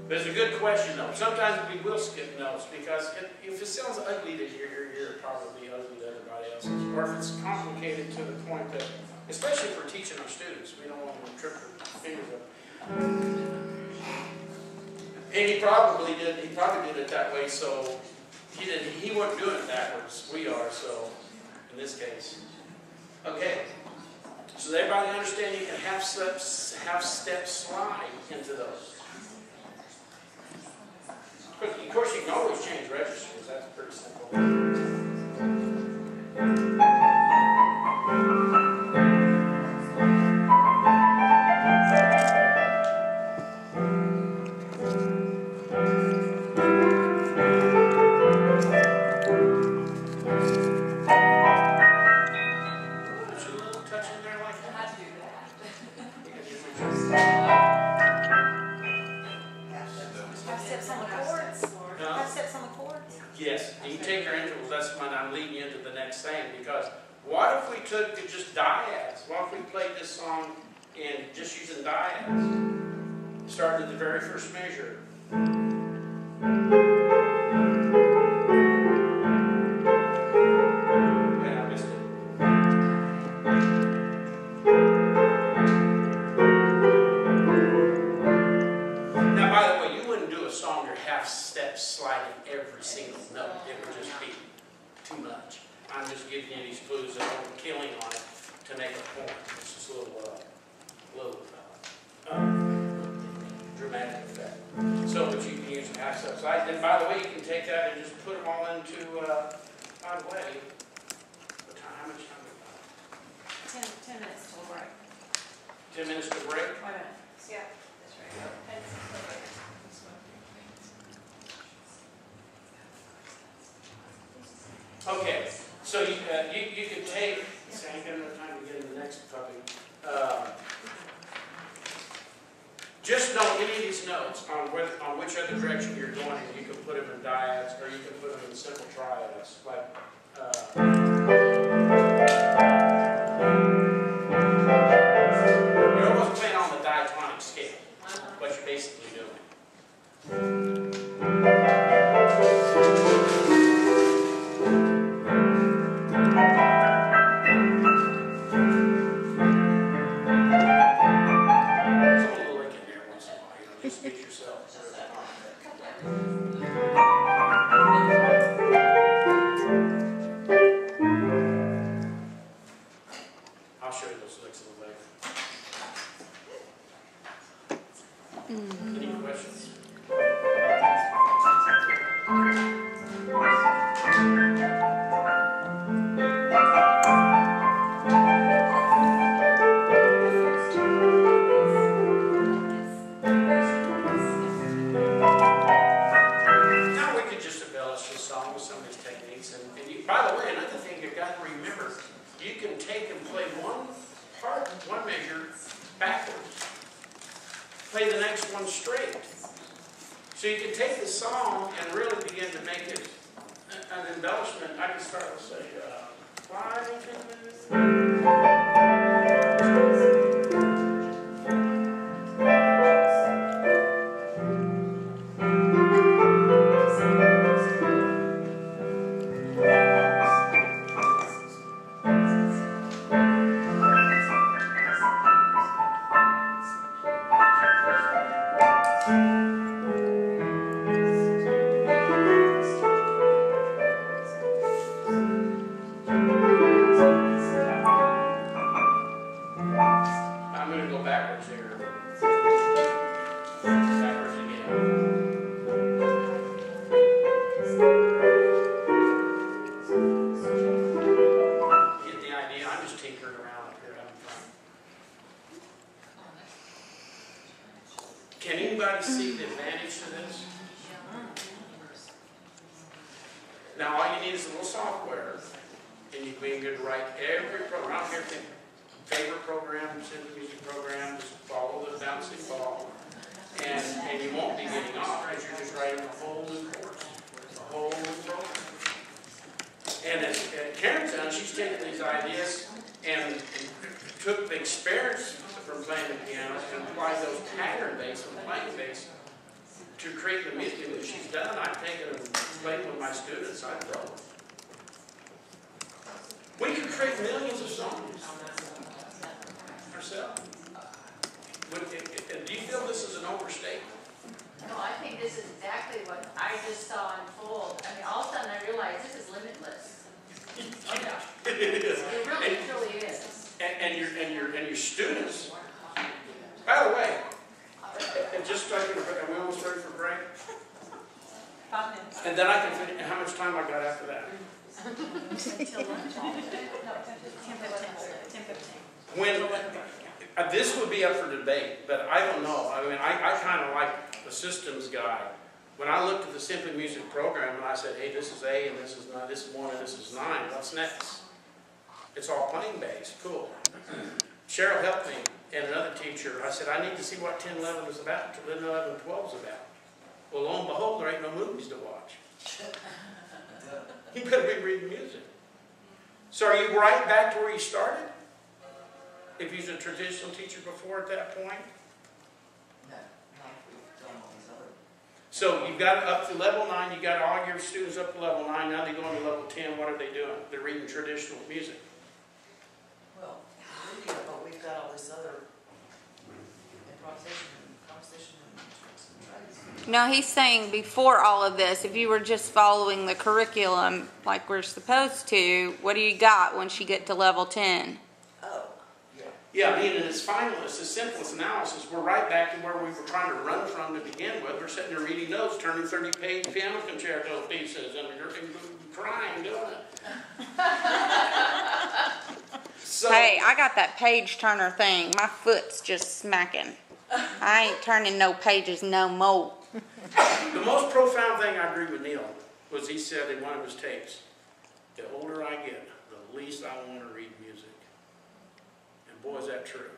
But it's a good question though. Sometimes we will skip notes because if it sounds ugly to your ear, it probably ugly to everybody else's. Or if it's complicated to the point that, especially for teaching our students, we don't want them to trip their fingers up. And he probably did it that way, so he wasn't doing it backwards. We are, so in this case. Okay. So does everybody understand you can half step slide into those? Of course, you can always change registers. That's pretty simple. Yes, you can take your intervals. That's when I'm leading you into the next thing. Because what if we took just diads? What if we played this song and just using diads? Started at the very first measure. Wait, I missed it. Now, by the way, you wouldn't do a song you're half step sliding every single note. It would just be too much. I'm just giving you these clues that I'm killing on it to make a point. It's just a little dramatic effect. So, but you can use a half step slide. Then, by the way, you can take that and just put them all into, by the way, how much time do we have? 10 minutes till break. 10 minutes to break? Wait a minute. Yeah, that's right. Okay, so you can take, see, I ain't got enough time to get into the next topic. Just know any of these notes on which other direction you're going, and you can put them in diads, or you can put them in simple triads, like, you're almost playing on the diatonic scale, what you're basically doing. Just get yourself. I'll show you those licks a little later. Any questions? By the way, another thing you've got to remember, you can take and play one measure backwards. Play the next one straight. So you can take the song and really begin to make it an embellishment. I can start with, say, turn around up here having fun. Can anybody see the advantage to this? Now, all you need is a little software, and you can be good to write every program. I don't care if you favorite program, send the music program, just follow the bouncing ball, and you won't be getting off because you're just writing a whole new course, a whole new program. And as Karen's done, she's taken these ideas and took the experience from playing the piano and applied those pattern-based and playing-based to create the music that she's done. I've taken and played with my students. I've grown. We can create millions of songs ourselves. Do you feel this is an overstatement? No, I think this is exactly what I just saw unfold. I mean, all of a sudden I realized this is limitless. Oh, yeah. It is. It really, truly is. And your students. By the way, and just like we almost ready for break. 5 minutes. And then I can finish. How much time I got after that? Until lunch. No, 10:15. When this would be up for debate, but I don't know. I mean, I kind of like the systems guy. When I looked at the Simply Music program and I said, hey, this is A and this is 9, this is 1 and this is 9, what's next? It's all playing based. Cool. Cheryl helped me and another teacher. I said, I need to see what 10, 11 is about, 10, 11, 12 is about. Well, lo and behold, there ain't no movies to watch. You better be reading music. So are you right back to where you started? If you was a traditional teacher before at that point? No, not if we've done all these other. So you've got up to level 9, you got all your students up to level 9, now they go into level 10, what are they doing? They're reading traditional music. Well, reading it, but we've got all this other improvisation and composition and tricks and trades. No, he's saying before all of this, if you were just following the curriculum like we're supposed to, what do you got once you get to level 10? Oh, yeah. Yeah, I mean, in its finalist, its simplest analysis, we're right back to where we were trying to run from to begin with. We're sitting there reading notes, turning 30-page piano concerto pieces, and you're crying doing it. So, Hey, I got that page turner thing. My foot's just smacking. I ain't turning no pages no more. the most profound thing I agree with Neil was he said in one of his tapes, the older I get, the least I want to read music. And boy, is that true.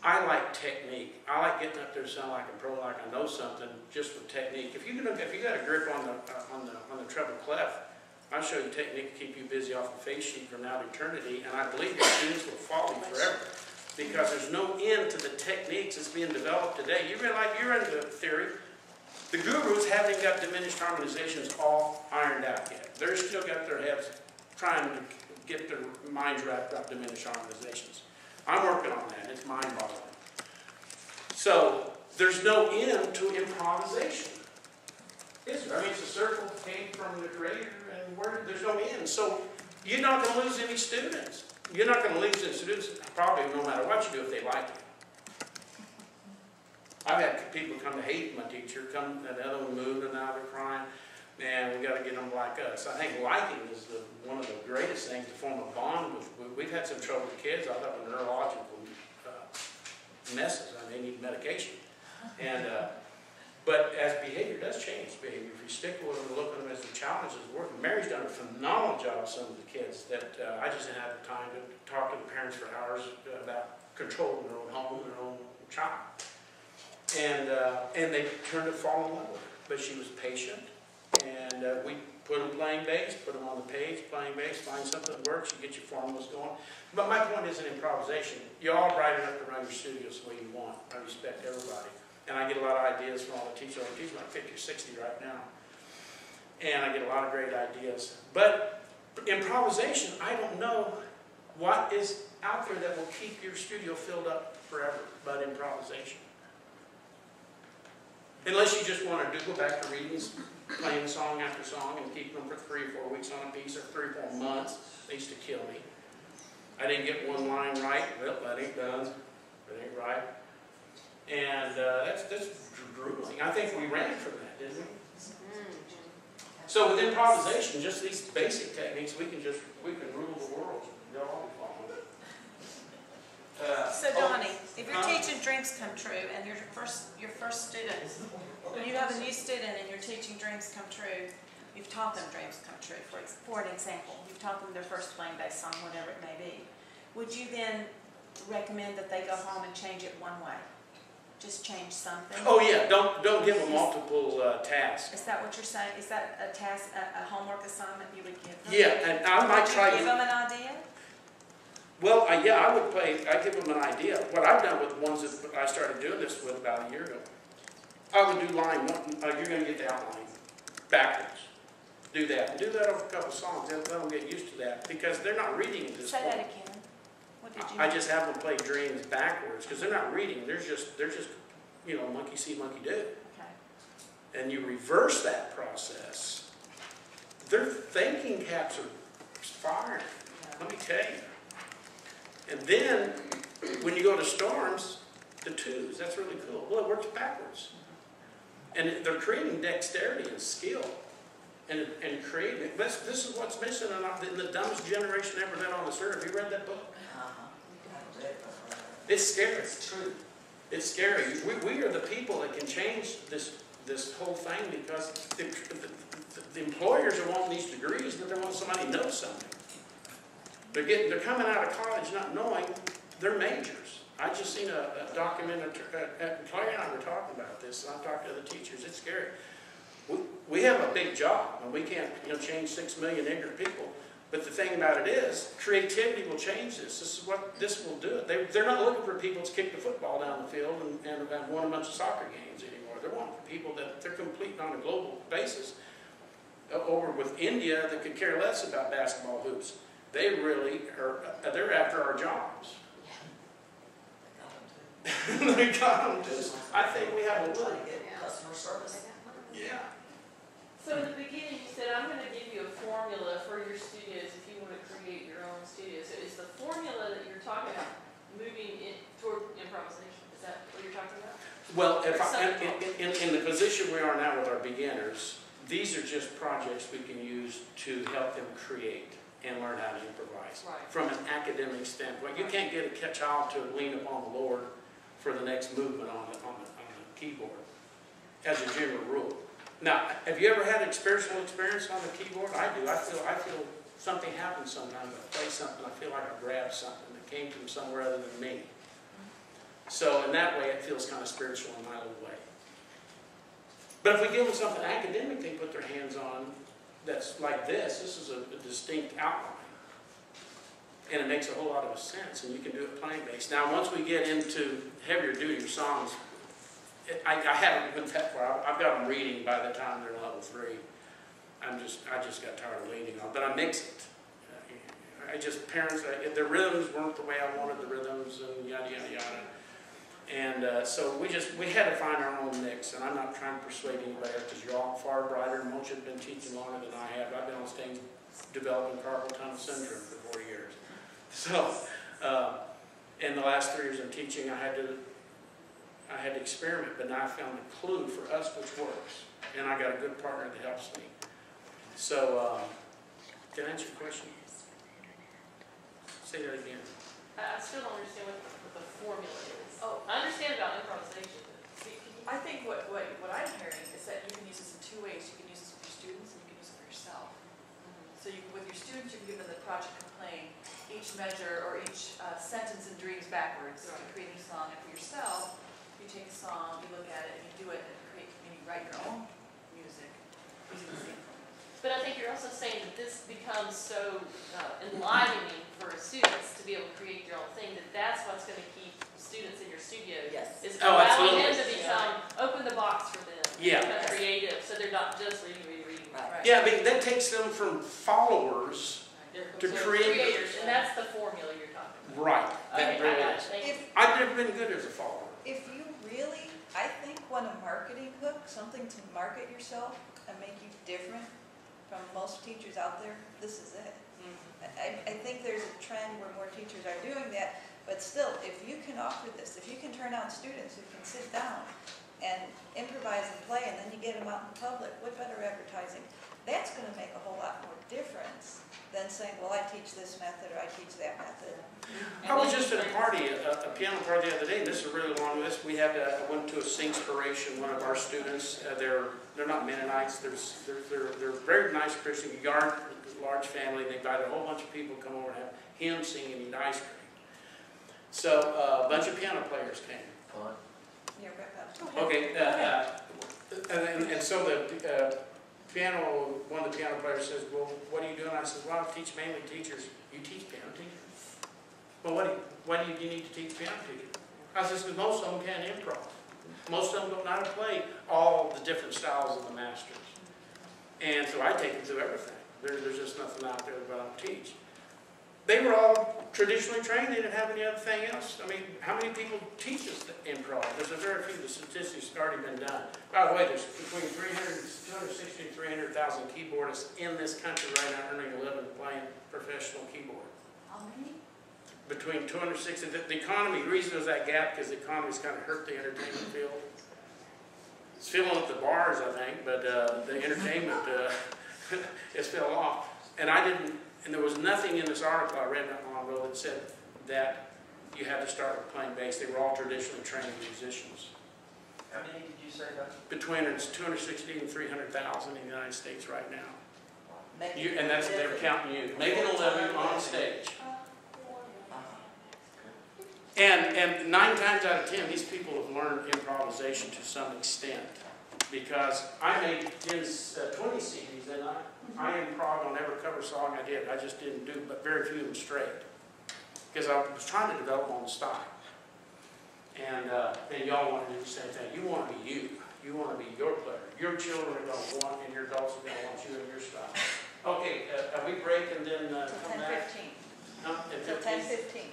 I like technique. I like getting up there sounding like a pro, like I know something, just with technique. If you got a grip on the treble clef, I'll show you technique to keep you busy off the face sheet from now to eternity, and I believe your students will follow you forever. Because there's no end to the techniques that's being developed today. You're into theory. The gurus haven't got diminished harmonizations all ironed out yet. They're still got their heads trying to get their minds wrapped up diminished harmonizations. I'm working on that. It's mind-boggling. So there's no end to improvisation. Is there? I mean, it's a circle that came from the Creator, and there's no end. So you're not going to lose any students. You're not going to lose any students, probably no matter what you do, if they like you. I've had people come to hate my teacher, and the other one moved, and now they're crying. Man, we got to get them like us. I think liking is one of the greatest things to form a bond with. We've had some trouble with kids. I thought with neurological messes. I mean, they need medication. And but as behavior does change behavior, if you stick with them and look at them as the challenges working. Mary's done a phenomenal job with some of the kids that I just didn't have the time to talk to the parents for hours about controlling their own home and their own child. And they turned to fall in love with her. But she was patient, and we put them playing bass, put them on the page, playing bass, find something that works, you get your formulas going. But my point isn't improvisation. You all bright enough to run your studios the way you want. I respect everybody. And I get a lot of ideas from all the teachers. I teach about 50 or 60 right now. And I get a lot of great ideas. But improvisation, I don't know what is out there that will keep your studio filled up forever but improvisation. Unless you just want to go back to reading, playing song after song and keep them for 3 or 4 weeks on a piece or 3 or 4 months. They used to kill me. I didn't get one line right. Well, that ain't done. That ain't right. And that's grueling. I think we ran from that, didn't we? So with improvisation, just these basic techniques, we can rule the world. They'll all be following. Donnie, if you're teaching Dreams Come True and your first student, you have a new student and you're teaching Dreams Come True, you've taught them Dreams Come True, for an example. You've taught them their first flame-based song, whatever it may be. Would you then recommend that they go home and change it one way? Just change something? Oh, yeah, don't give them multiple tasks. Is that what you're saying? Is that a task, a homework assignment you would give them? Yeah, and I might try Would you give to, them an idea? well, yeah, I give them an idea. What I've done with the ones that I started doing this with about a year ago, I would do line one, you're gonna get the outline backwards. Do that, and do that over a couple songs, they'll get used to that, because they're not reading at this Say that point. again. What did you I just have them play dreams backwards, because they're not reading, they're just, you know, monkey see, monkey do. Okay. And you reverse that process, their thinking caps are firing, let me tell you. And then, when you go to storms, the twos, that's really cool. Well, it works backwards. And they're creating dexterity and skill. And creating, this is what's missing in the dumbest generation ever been on this earth. Have you read that book? It's scary. It's true. It's scary. We are the people that can change this whole thing, because the employers are wanting these degrees, but they want somebody who knows something. They're coming out of college not knowing their majors. I just seen a documentary, Claire and I were talking about this, and I talked to the teachers. It's scary. We have a big job, and we can't, change 6 million ignorant people. But the thing about it is, creativity will change this. This is what this will do. They're not looking for people to kick the football down the field and win a bunch of soccer games anymore. They're wanting for people that they're competing on a global basis. Over with India, that could care less about basketball hoops. They really are, they're after our jobs. They got them too. I think we have a little. Customer service. Yeah. So in the beginning, you said, I'm going to give you a formula for your studios if you want to create your own studio. So is the formula that you're talking about moving toward improvisation? Is that what you're talking about? Well, in the position we are now with our beginners, these are just projects we can use to help them create and learn how to improvise. Right. From an academic standpoint, you can't get a child to lean upon the Lord for the next movement on the keyboard, as a general rule. Now, have you ever had spiritual experience on the keyboard? I do. I feel something happens sometimes. I play something, I feel like I grabbed something that came from somewhere other than me. So in that way, it feels kind of spiritual in my little way. But if we give them something academic they put their hands on, that's like this is a distinct outline. And it makes a whole lot of sense, and you can do it playing-based. Now, once we get into heavier duty songs, I haven't went that far. I've got them reading by the time they're level 3. I just got tired of reading on, but I mix it. Their rhythms weren't the way I wanted the rhythms, and yada yada yada. And so we had to find our own mix. And I'm not trying to persuade anybody, because you're all far brighter, and most of you have been teaching longer than I have. I've been on stage developing carpal tunnel syndrome for 4 years. So in the last 3 years of teaching, I had to experiment, but now I found a clue for us which works. And I got a good partner that helps me. So, can I answer your question? Say that again. I still don't understand what the formula is. Oh, I understand about improvisation. I think what I'm hearing is that you can use this in 2 ways. You can use this with your students, and you can use it for yourself. So with your students, you can give them the project of playing each measure or each sentence in dreams backwards to create a song. And for yourself, you take a song, you look at it, and you do it, and you write your own music using the same formula. But I think you're also saying that this becomes so enlivening for students to be able to create their own thing, that's what's going to keep students in your studio. Yes. Is Oh, allowing absolutely. them to become, open the box for them. Yeah. Become creative, so they're not just reading. Right. Yeah, I mean, that takes them from followers to creators. And that's the formula you're talking about. Right. Okay, That really I got it. is. Thank you. I've never been good as a follower. If you really, I think, want a marketing hook, something to market yourself and make you different from most teachers out there, this is it. I think there's a trend where more teachers are doing that, but still, if you can offer this, if you can turn out students who can sit down and improvise and play, and then you get them out in public, what better advertising? That's going to make a whole lot more difference than saying, well, I teach this method or I teach that method. I was just at a party, a piano party the other day, and this is really long list. We had, I went to a Singspiration, one of our students. They're not Mennonites. They're very nice Christian, large family. They invited a whole bunch of people to come over and have hymns, singing, and eat ice cream. So a bunch of piano players came. Yeah, wrap up. Okay, and so the one of the piano players says, well, what are you doing? I said, well, I teach mainly teachers. You teach piano teachers? Well, why do you need to teach piano teachers? I said, because most of them can't improv. Most of them don't know how to play all the different styles of the masters. And so I take them through everything. There's just nothing out there that I don't teach. They were all traditionally trained. They didn't have any other thing else. I mean, how many people teach us improv? There's a very few. The statistics have already been done. By the way, there's between 260 and 300,000 keyboardists in this country right now earning a living playing professional keyboard. How many? Between 260, the economy, the reason there's that gap because the economy's kind of hurt the entertainment field. It's filling up the bars, I think, but the entertainment has fell off. And there was nothing in this article I read not long ago that said that you had to start with playing bass. They were all traditionally trained musicians. How many did you say that? Between 260 and 300,000 in the United States right now. And they're counting you. Making a living on stage. And 9 times out of 10, these people have learned improvisation to some extent. Because I made 20 CDs, and I improv on every cover song I did. I just didn't do, but very few of them straight. Because I was trying to develop my own style. And y'all want to do the same thing. You want to be you. You want to be your player. Your children are going to want, and your adults are going to want you and your style. Okay, we break and then come back? 10:15. Huh? Till 10:15.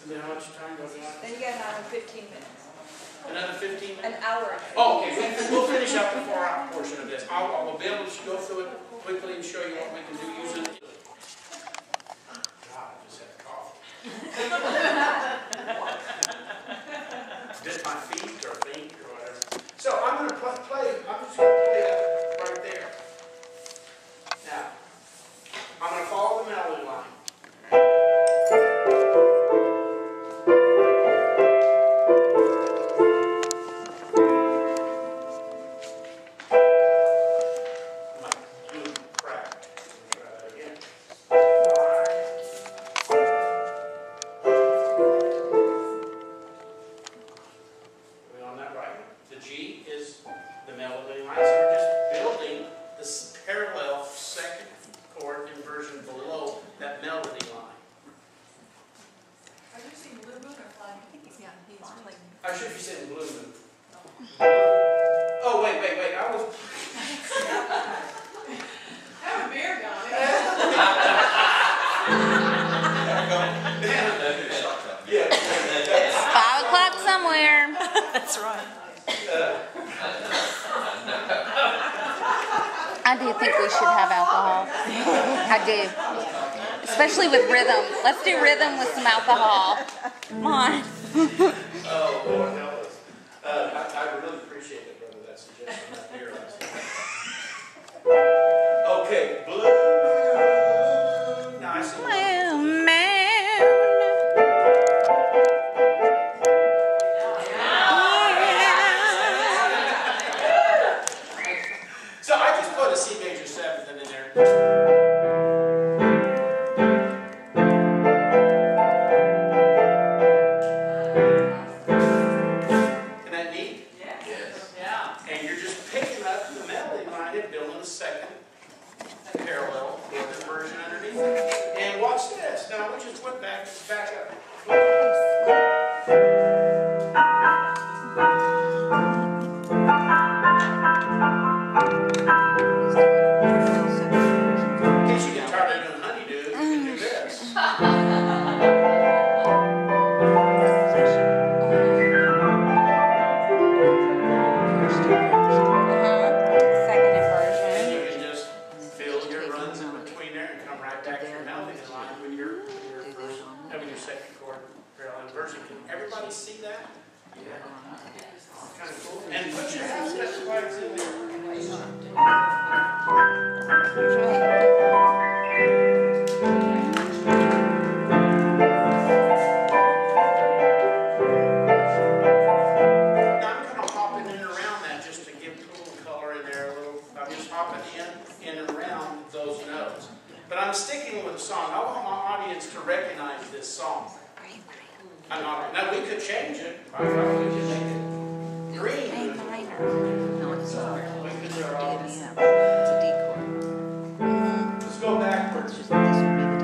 And then how much time goes on? Then you got another 15 minutes. Another 15 minutes? An hour. Oh, okay, we'll finish up the 4-hour portion of this. I will be able to go through it quickly and show you what we can do using it. God, I just had coffee. Did my feet or think or whatever. So I'm going to play, I'm just going to play that right there. Now, I'm going to follow the melody line. I should be saying blue moon. Oh, wait. I was. Have a beer gone. It's 5 o'clock somewhere. That's right. I do think we should have alcohol. I do. Especially with rhythm. Let's do rhythm with some alcohol. Come on. Oh, Lord, help us. I really appreciate it, brother, that suggestion right here. Okay, blue. Now I see. Well, man. So I just put a C major 7th in there. I'm not, now we could change it. I probably could make it green. A minor. No, it's not. We could It's throw all this. a decoy. Let's go backwards. This would be the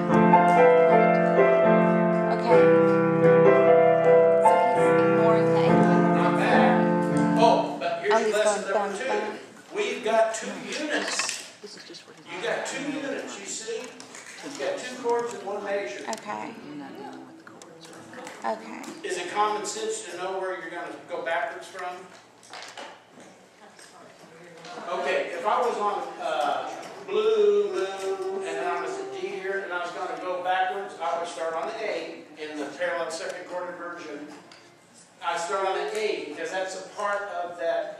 top. Okay. So he's ignoring the A minor. Not bad. Oh, but Oh, here's he's lesson going number down, 2. We've got 2 units. This is just what he's. You got 2 units, you see? You've got 2 chords and 1 measure. Okay. You're not knowing what the chords are. Okay. Is it common sense to know where you're gonna go backwards from? Okay, if I was on blue, and then I was at D here, and I was gonna go backwards, I would start on the A in the parallel second chord inversion. I start on the A because that's a part of that,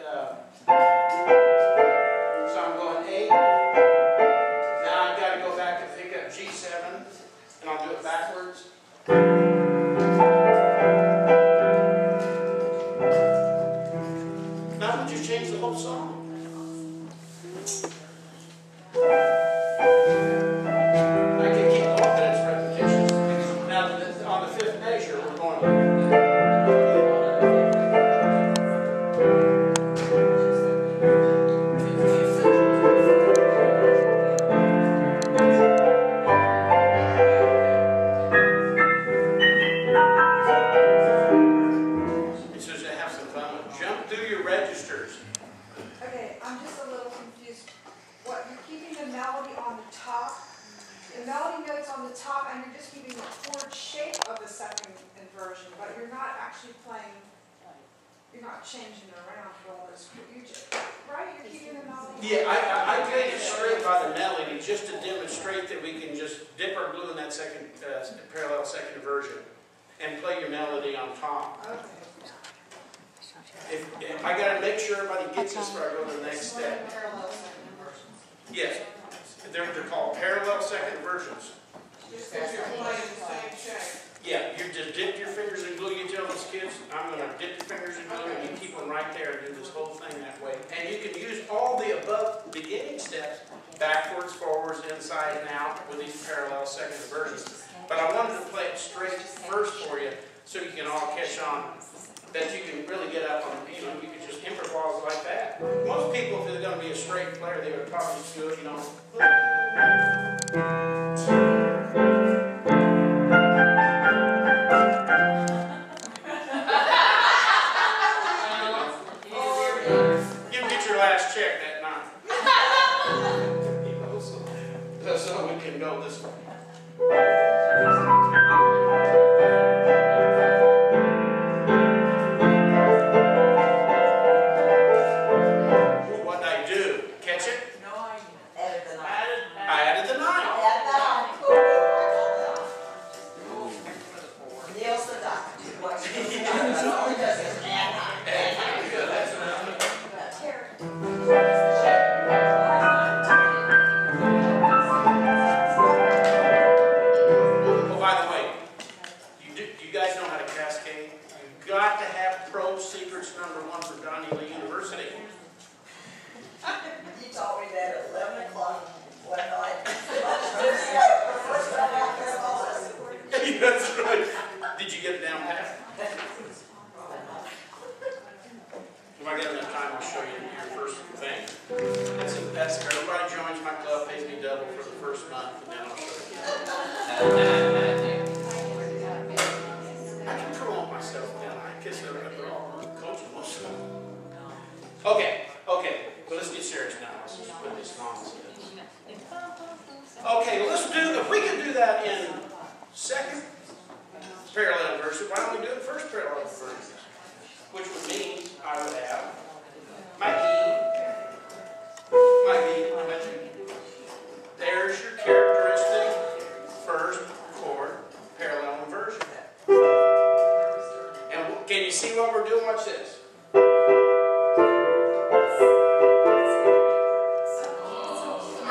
so I'm going A. Now I've got to go back and pick up G7, and I'll do it backwards. Now we just change the whole song. I can keep going, but it's repetitions. Now on the 5th measure, we're going. It says to have some fun with. Jump through your registers. Okay, I'm just a little confused. What, you're keeping the melody on the top, the melody notes on the top, and you're just keeping the chord shape of the second inversion, but you're not actually playing, you're not changing around for all those, you just, right? You're keeping the melody? Yeah, I played it straight by the melody just to demonstrate that we can just dip our glue in that second parallel second inversion and play your melody on top. Okay. If I got to make sure everybody gets this before I go to the next step. Parallel second inversions. Yes, they're called parallel second inversions. Just as you're playing the same shape. Yeah, you just dip your fingers in glue. You tell those kids, I'm going to dip your fingers in glue, and you keep them right there and do this whole thing that way. And you can use all the above beginning steps, backwards, forwards, inside, and out with these parallel second inversions. But I wanted to play it straight first for you so you can all catch on. That you can really get up on, you know, you can just improvise like that. Most people, if they're going to be a straight player, they would probably just do it, you know. You get your last check that night. You know, so we can go this way. What did I do? Catch it? No idea. Added the 9. I added the 9. Add that. Neil's the doctor. That's all he does is add 9. Good, that's enough. Oh, by the way, do you guys know how to cascade? You've got to have pro secrets #1 for Donnie Lee University. You told me that at 11 o'clock one night. First time after all this. That's right. Did you get it down pat? If I get enough time, I'll show you your first thing. That's everybody joins my club, pays me double for the first month, and then I'll show you. I can promote myself now. I guess they're all coaching most of them. Okay. Well, let's get serious now. Let's just put this nonsense. Okay, let's do. If we can do that in second parallel inversion, why don't we do it first parallel inversion? Which would mean I would have my B. There's your characteristic first chord parallel inversion. And can you see what we're doing? Watch this.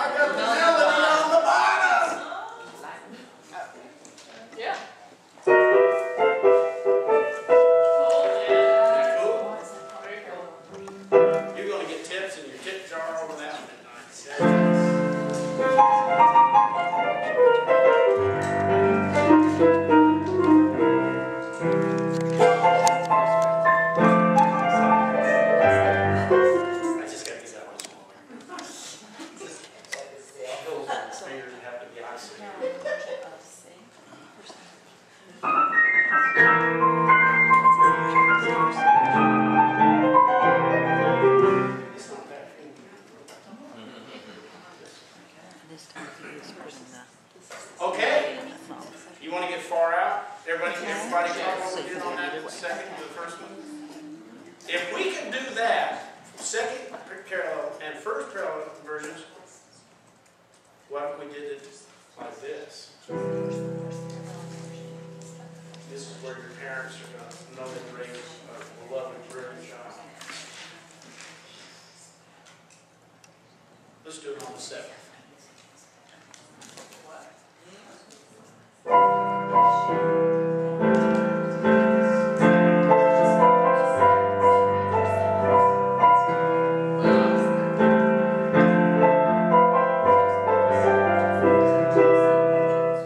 I got the melody on the bottom. Yeah. Cool. You're going to get tips in your tip jar over that one tonight. Everybody got what we did on that second to the first one? If we can do that, second parallel and first parallel versions, what if we did it like this? This is where your parents are going to know and raise a lovely, brilliant child. Let's do it on the 7th.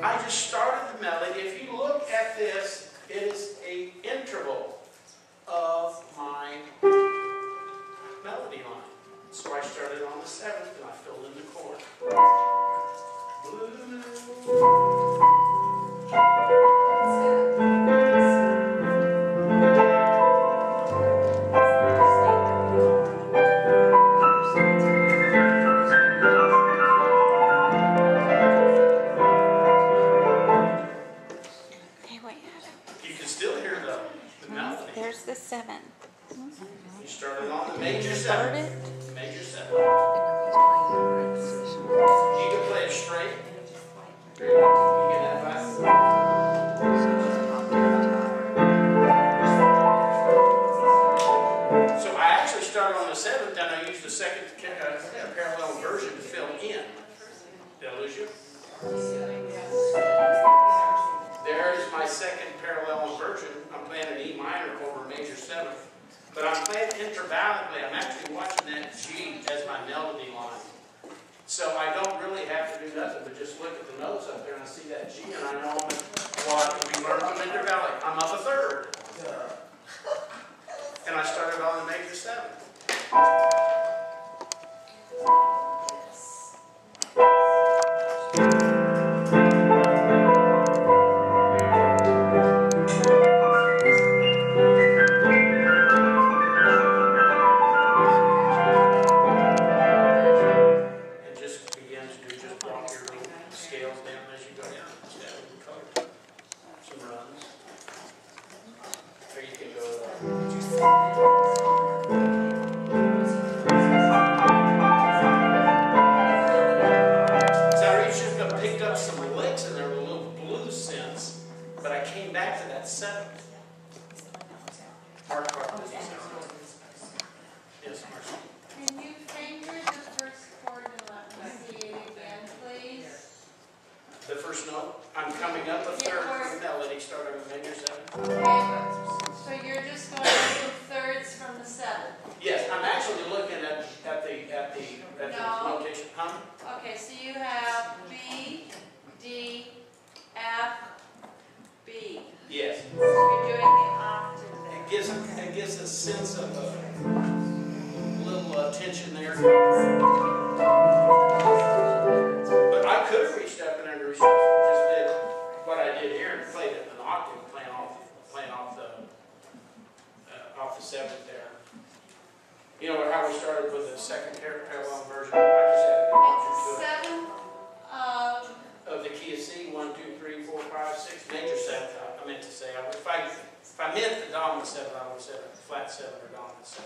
I just started the melody. If you look at this, it is an interval of my melody line. So I started on the 7th and I filled in the chord. Okay, wait. You can still hear the melody. There's the 7. You started on the major Start 7th. it. Major 7th. You can play it straight. You can have that. So I actually started on the 7th, and I used the second parallel version to fill in. Did I lose you? There is my second parallel version. I'm playing an E minor over major 7th. But I'm playing intervallically. I'm actually watching that G as my melody line. So I don't really have to do nothing but just look at the notes up there and I see that G and I know what we learned from intervallic. I'm up a third. And I started on the major 7th. And just begin to do, just walk your little scales down as you go down. Instead of the color. Some runs. Or you can go So I reached up, picked up some licks and there were a little blues sense, but I came back to that 7th. Mark, yes, Marcy. Can you finger the first chord and let me see it again, please? The first note, I'm coming up a third from the melody, starting with major 7th. Okay, so you're just going to do thirds from the 7th. Yes, I'm actually looking at the No. notation. Huh? Okay, so you have B, D, F, B. Yes. So you're doing the octave there. It gives a sense of a little tension there. But I could have reached up and under just did what I did here and played it an octave, playing off the 7th there. You know how we started with the second parallel version? I just added an octave to it. It's 7 Of the key of C, 1, 2, 3, 4, 5, 6, major 7th. I meant to say, if I meant the dominant 7th, I would have said a flat 7 or dominant 7.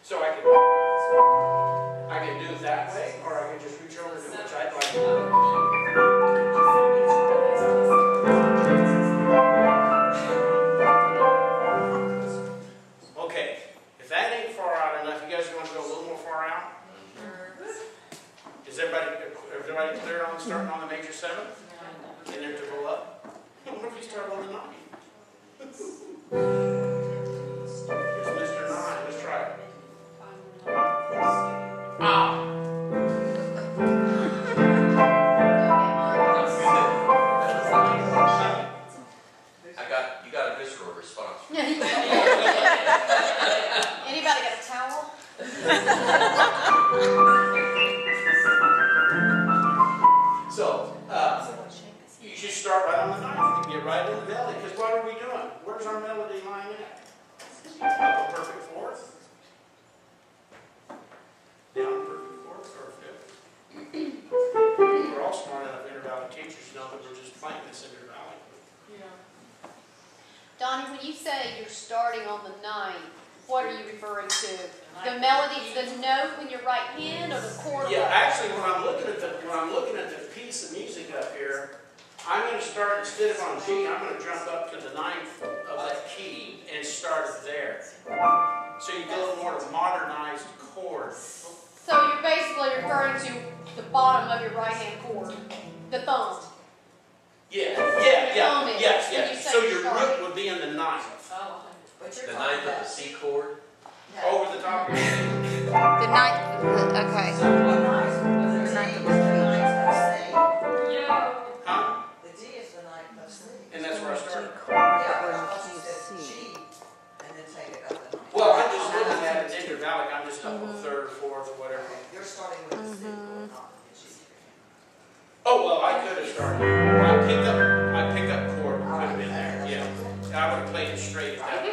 So I can do it that way, or I can just reach over and do which I'd like to do. Okay, if that ain't far out enough, you guys want to go a little more far out? Is everybody clear on starting on the major 7th? And then to go up? What if you start on the 9th? Here's Mr. 9. Let's try it. Ah! You got a visceral response. Anybody got a towel? So, you should start right on the 9th and get right in the melody. Because what are we doing? Where's our melody line at? Up a perfect fourth? Down a perfect fourth or a fifth? We're all smart enough intervallic teachers to know that we're just playing this intervallic. Valley. Yeah. Donnie, when you say you're starting on the 9th, what are you referring to? The melody, the note in your right hand, or the chord? Yeah, actually, when I'm looking at the piece of music up here, I'm going to start, instead of on G, I'm going to jump up to the 9th of that key and start it there. So you get a little more modernized chord. So you're basically referring to the bottom of your right hand chord, the thumb. Yeah. Thumb is, Yes. when you say So your starting. root would be in the 9th. Oh, But you're The talking 9th of about the C chord. Over the top of your head. The 9th, okay. So what nice, the D is the ninth of C. yeah. Huh? The D is the ninth of C. And that's where I started. Yeah, but I thought you said G, and then take it up the ninth. Well, I just looking at it in your valley, I'm just up on 3rd, 4th, whatever. You're starting with the C chord, not with the G. Oh, well, I could have started. My pickup chord could have been there, yeah. I would have played it straight at that.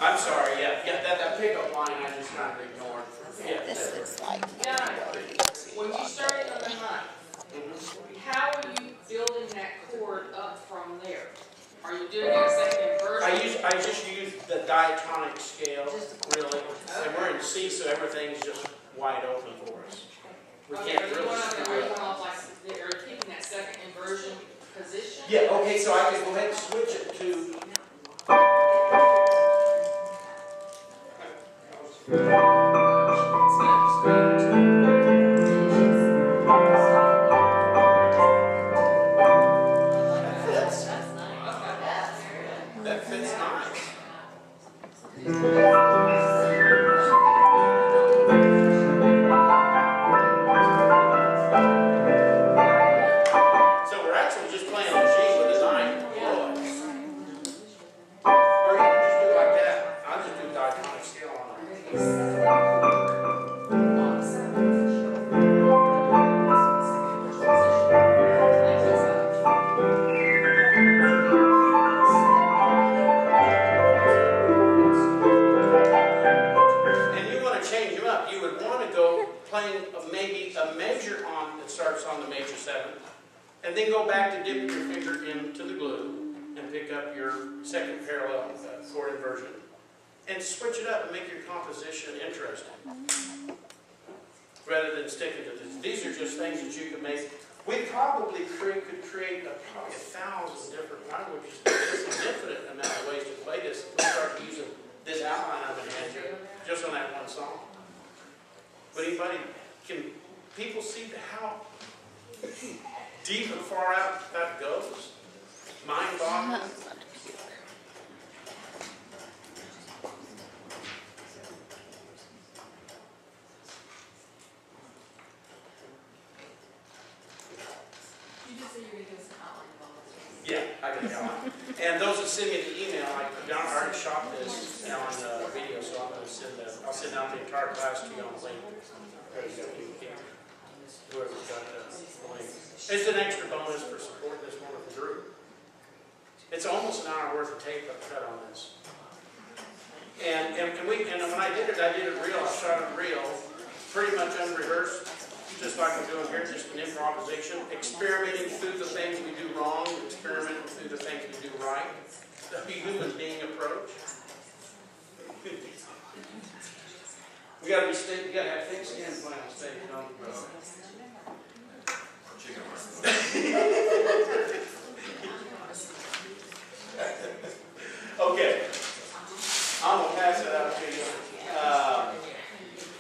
I'm sorry, yeah, that pickup line I just kind of ignored. Yeah. This looks like. When you started on the 9th, how are you building that chord up from there? Are you doing a second inversion? I just use the diatonic scale, really. And we're in C, so everything's just wide open for us. We Okay, can't are you really going screw off up. like, are you keeping that second inversion position? Yeah, okay, so I can go ahead and switch it to. That fits nice. So we're actually just playing a G with a 9 chord. Or you can just do it like that. I'll just do diatonic scale on it. And you want to change them up. You would want to go playing maybe a measure on that starts on the major 7th, and then go back to dip your finger into the glue and pick up your second parallel chord inversion, and switch it up and make your composition interesting, rather than sticking to this. These are just things that you can make. We probably could create probably 1,000 different languages. There's an infinite amount of ways to play this. We start using this outline I've been handing you just on that one song. But can people see how deep and far out that goes? Mind-boggling. You just say you're going to give us an outline of all this. Yeah, I can tell. And those that send me the email, I already shot this on video, so I'm going to I'll send out the entire class to you on the link. Whoever's got the link. It's an extra bonus for supporting this wonderful group. It's almost an hour worth of tape I've cut on this. And when I did it real. I shot it real, pretty much unrehearsed, just like I'm doing here, just an improvisation, experimenting through the things we do wrong, experimenting through the things we do right, the human being approach. We gotta have thick skin playing on stage, don't we? Chicken wings. Okay, I'm gonna pass it out to you.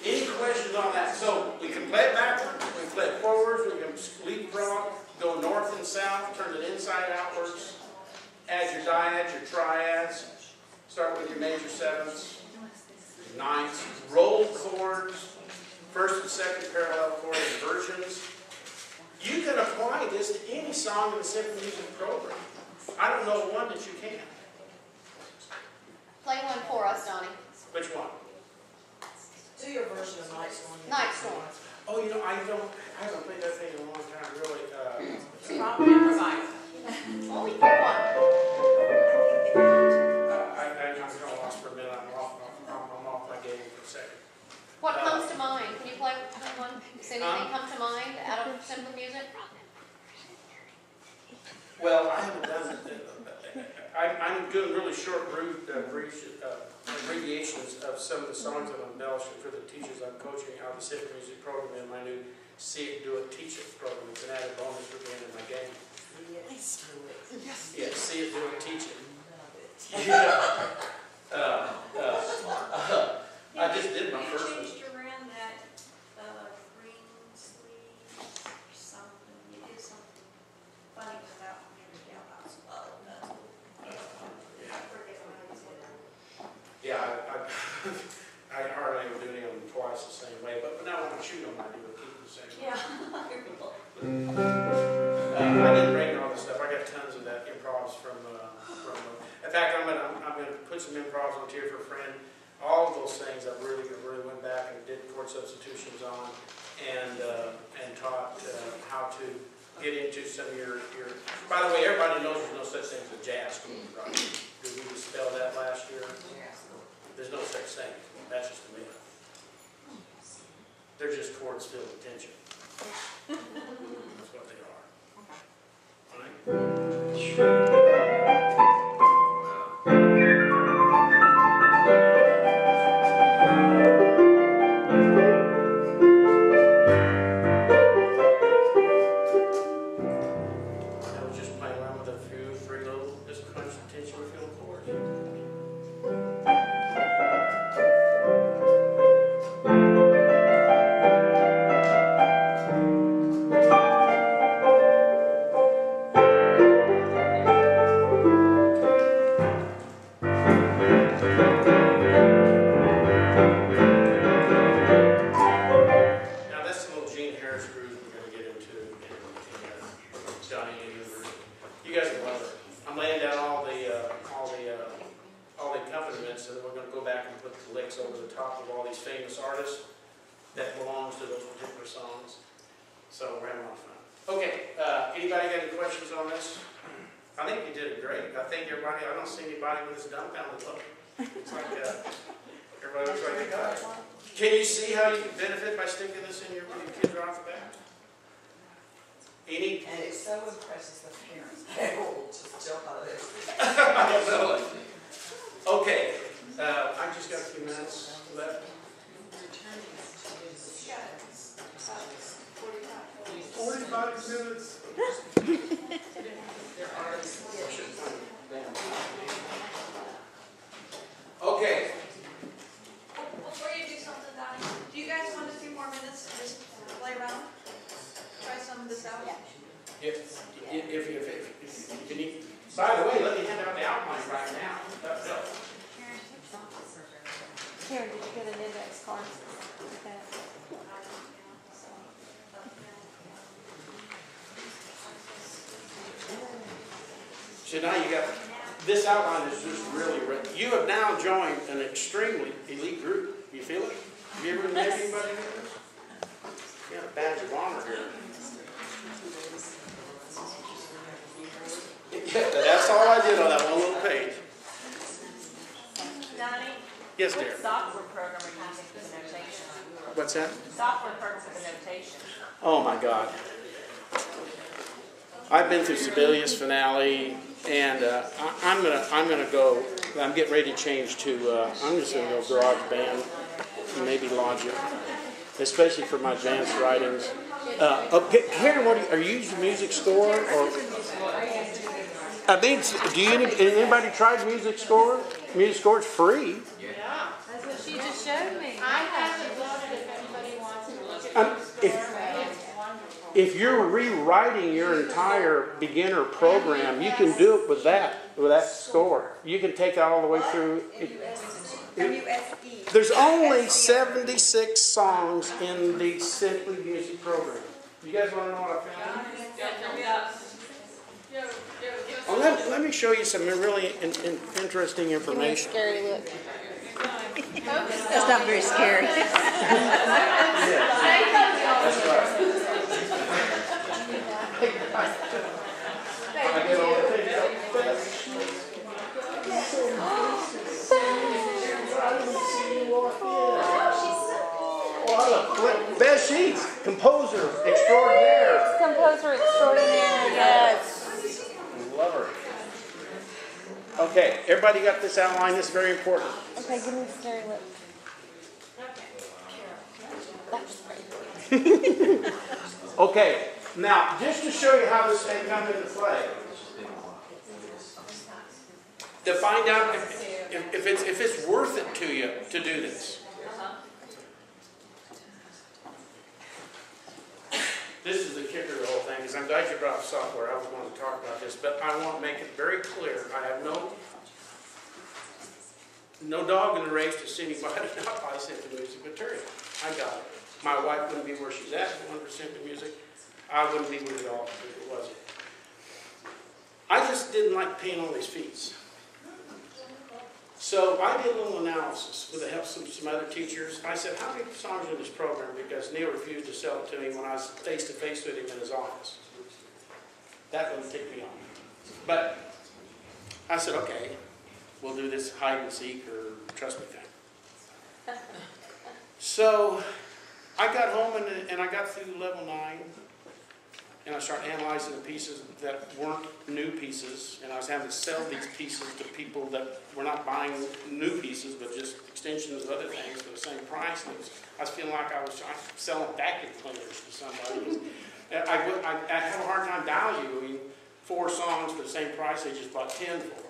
Any questions on that? So we can play it backwards, we can play it forwards, we can leapfrog, go north and south, turn it inside outwards, add your dyads, your triads, start with your major 7ths, 9ths, roll chords, first and second parallel chord inversions. You can apply this to any song in the symphony music program. I don't know one that you can't. Play one for us, Donnie. Which one? Do your version of Night Storm. Night Storm. Oh, I haven't played that thing in a long time, really. Probably improvise. Oh, we got one. I'm kind of lost for a minute. I'm off my game for a second. What comes to mind? Can you play one? Does anything come to mind out of symphony music? I'm doing really short abbreviations of some of the songs that I'm embellishing for the teachers I'm coaching out of the civic music program in my new See It, Do It, Teach It program. It's an added bonus for being in my game. Yes. Yeah, See It, Do It, Teach It. I just did my first one. You changed around that green sleeve or something. You did something funny with that one in the jailhouse. Oh, that's cool. I forget what I did. Yeah, I hardly ever do any of them twice the same way, but now when I shoot them, I do it keep them the same way. Yeah. I didn't bring all this stuff. I got tons of that improvs from in fact, I'm gonna put some improvs on here for a friend. All of those things I really went back and did chord substitutions on, and taught how to get into some of your. By the way, everybody knows there's no such thing as a jazz chord, right? Did we dispel that last year? There's no such thing. That's just a myth. They're just chords filled with tension. That's what they are. All right? Donnie Lee. You guys will love it. I'm laying down all the accompaniments, and then we're going to go back and put the licks over the top of all these famous artists that belongs to those particular songs. So we're having a lot of fun. Okay, anybody got any questions on this? I think you did it great. I think everybody, I don't see anybody with this dumbfounded look. It's like everybody looks like they got it. Can you see how you can benefit by sticking this in your kids right off the bat? And it so impresses the parents. They will just jump out of this. I don't know. Okay, I just got a few minutes left. 45 minutes. Okay. Before you do something, Donnie, do you guys want a few more minutes to just play around? Try some of this out? If you need, by the way, let me hand out the outline right now. Karen, did you get an index card? Okay. So now you got, this outline is just really, you have now joined an extremely elite group. You feel it? Have you ever met anybody in this? You got a badge of honor here. Yeah, that's all I did on that one little page. Donnie? Yes, dear. What software program are you using for the notation? What's that? Software program for the notation. Oh my God. I've been through Sibelius finale, and I'm gonna go. I'm getting ready to change to. I'm just gonna go GarageBand, maybe Logic, especially for my advanced writings. Okay, Karen, are you using Music Score or? I mean, anybody tried Music Score? Music Score is free. Yeah. That's what she just showed me. I haven't looked if anybody wants to look at If you're rewriting your entire beginner program, you can do it with that score. You can take that all the way through. There's only 76 songs in the Simply Music program. You guys want to know what I found? Well, let me show you some really interesting information. Scary look. That's not very scary. That's right. I get all the Beth Sheets, composer extraordinaire. Composer extraordinaire, yes. Love her. Okay, everybody got this outline? This is very important. Okay, give me the scary lip. Okay, now, just to show you how this thing comes into play, to find out if it's worth it to you to do this. This is the kicker of the whole thing, because I'm glad you brought the software. I was going to talk about this, but I want to make it very clear. I have no dog in the race to see anybody not buy Simply Music material. I got it. My wife wouldn't be where she's at for Simply Music. I wouldn't be with it all if it wasn't. I just didn't like paying all these fees. So I did a little analysis with the help of some other teachers. I said, how many songs are in this program? Because Neil refused to sell it to me when I was face-to-face with him in his office. That wouldn't tick me off. But I said, okay, we'll do this hide and seek or trust me thing. So I got home and I got through level 9. And I started analyzing the pieces that weren't new pieces, and I was having to sell these pieces to people that were not buying new pieces, but just extensions of other things for the same price. And I was feeling like I was selling vacuum cleaners to somebody. I have a hard time valuing 4 songs for the same price they just bought 10 for.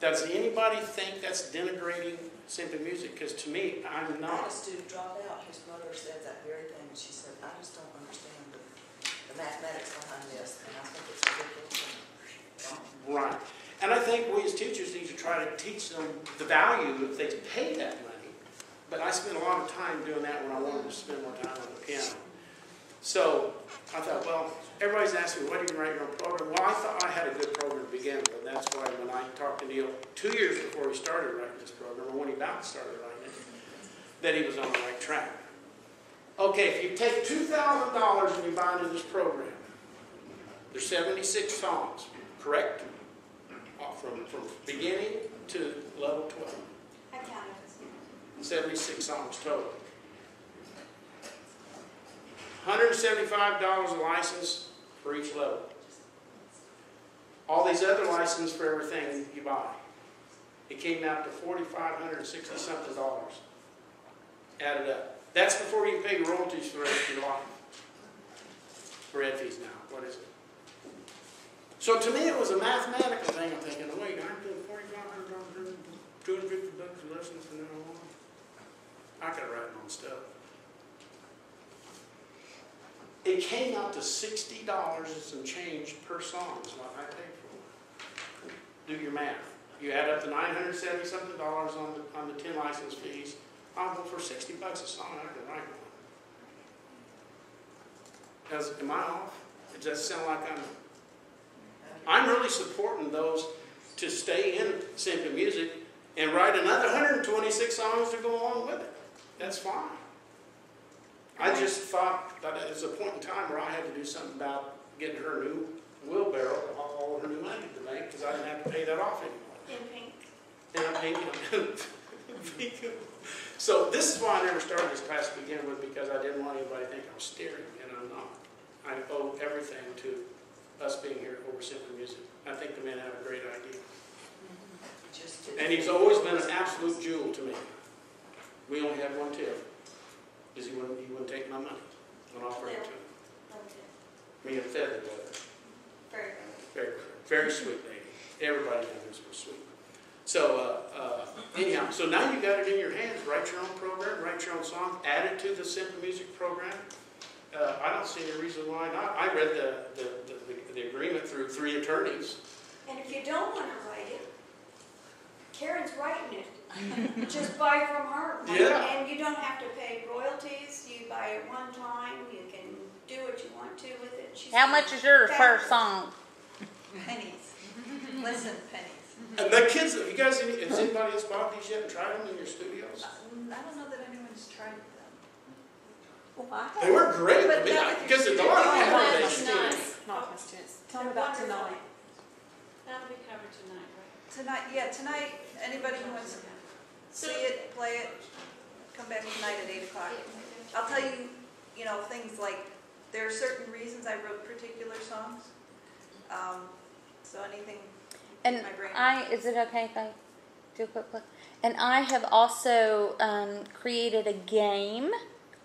Does anybody think that's denigrating Simply Music? Because to me, I'm I had not. a student drop out, his mother said that very thing, and she said, I just don't understand the mathematics behind this, and I think it's ridiculous. Right. And I think we as teachers need to try to teach them the value if they pay that money. But I spent a lot of time doing that when I wanted to spend more time on the piano. So I thought, well, everybody's asking me, why do you write your own program? Well, I thought I had a good program to begin with. And that's why when I talked to Neil 2 years before he started writing this program, or when he about started writing it, that he was on the right track. Okay, if you take $2,000 and you buy into this program, there's 76 songs, correct? From beginning to level 12. I counted. 76 songs total. $175 a license for each level. All these other licenses for everything you buy. It came out to $4,560 something added up. That's before you pay royalties for the rest of your life. For ed fees now. What is it? So to me, it was a mathematical thing. I'm thinking, oh, wait, I'm doing $4,500, $250 for lessons, and then I could write my own stuff. It came out to $60 and some change per song is what I paid for. Do your math. You add up the $970 something on the 10 license fees. I'll go for $60 a song. I can write one. Am I off? It does sound like I'm really supporting those to stay in Simply Music and write another 126 songs to go along with it. That's fine. I just thought that there was a point in time where I had to do something about getting her new wheelbarrow, all her new money to make, because I didn't have to pay that off anymore. In pink. And I'm paying. So this is why I never started this class to begin with, because I didn't want anybody to think I was steering, and I'm not. I owe everything to us being here over Simply Music. I think the man had a great idea. And he's always been an absolute jewel to me. We only had one tip, because he wouldn't take my money when I offered it to him. Me and Feather brother. Very sweet lady. Everybody in this was sweet. So anyhow, so now you got it in your hands. Write your own program, write your own song, add it to the Simply Music program. I don't see any reason why not. I read the agreement through 3 attorneys. And if you don't want to write it, Karen's writing it. Just buy from her. Yeah. And you don't have to pay royalties. You buy it one time. You can do what you want to with it. How much is yours per song? Pennies. Listen, pennies. And the kids, has anybody else bought these yet and tried them in your studios? I don't know that anyone's tried them. Well, I They were great, But because it's a lot of work they students. Not my students. Tell me about tonight. That'll be covered tonight, right? Tonight, anybody who wants to see it, play it, come back tonight at 8 o'clock. I'll tell you, things like, there are certain reasons I wrote particular songs. So anything. And my brain. is it okay if I do a quick plug? And I have also created a game,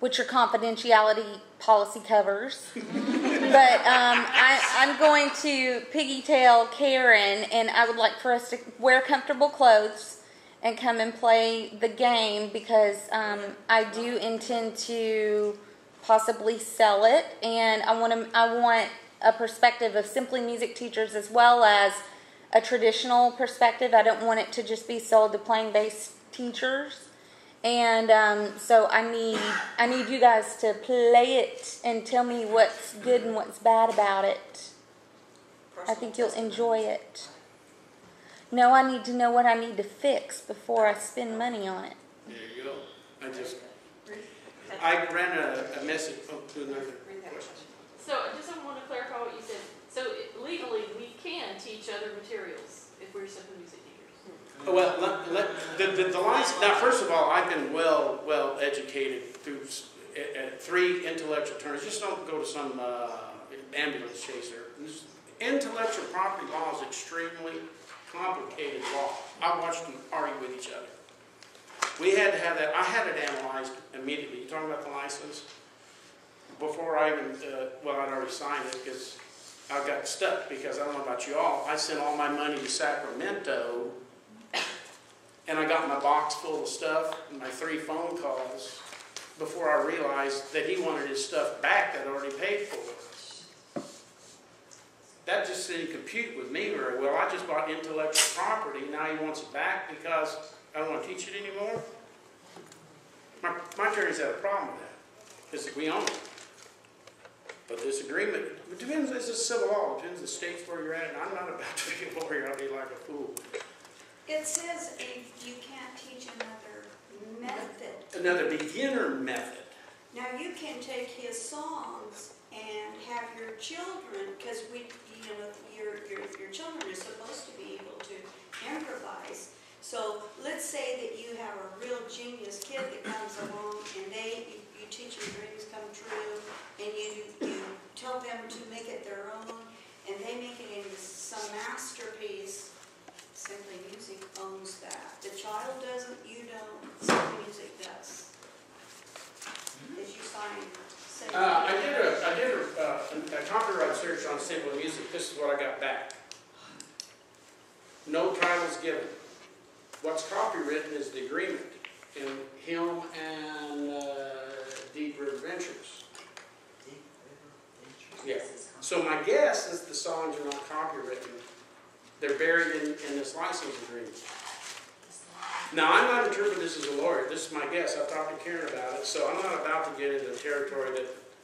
which your confidentiality policy covers. But I'm going to piggytail Karen, and I would like for us to wear comfortable clothes and come and play the game, because I do intend to possibly sell it, and I want a perspective of simply music teachers as well as a traditional perspective. I don't want it to just be sold to playing bass teachers. And so I need you guys to play it and tell me what's good and what's bad about it. I think you'll enjoy it. No, I need to know what I need to fix before I spend money on it. There you go. I ran a message to another question. So I just want to clarify what you said. So legally, we can teach other materials if we're simple music teachers. Well, the lines, now first of all, I've been well educated through 3 intellectual terms. Just don't go to some ambulance chaser. Intellectual property law is extremely complicated law. I watched them argue with each other. We had to have that. I had it analyzed immediately. You talking about the license? Before I even, I'd already signed it because I got stuck, because I don't know about you all. I sent all my money to Sacramento, and I got my box full of stuff and my 3 phone calls before I realized that he wanted his stuff back that I already paid for. That just didn't compute with me very well. I just bought intellectual property. Now he wants it back because I don't want to teach it anymore. My attorney's had a problem with that, because we own it. But this agreement, it depends, it's a civil law, it depends on the states where you're at, and I'm not about to be a lawyer, I'll be like a fool. It says you can't teach another method. Another beginner method. Now, you can take his songs and have your children, because your children are supposed to be able to improvise. So let's say that you have a real genius kid that comes along, and you teach them dreams come true, and you tell them to make it their own, and they make it into some masterpiece. Simply Music owns that. The child doesn't, you don't. Simply Music does. Did you sign? I did a copyright search on Simply Music. This is what I got back. No titles given. What's copywritten is the agreement in him and Deep River Ventures. Yeah. So my guess is the songs are not copywritten. They're buried in this license agreement. Now, I'm not interpreting this as a lawyer. This is my guess. I've talked to Karen about it, so I'm not about to get into territory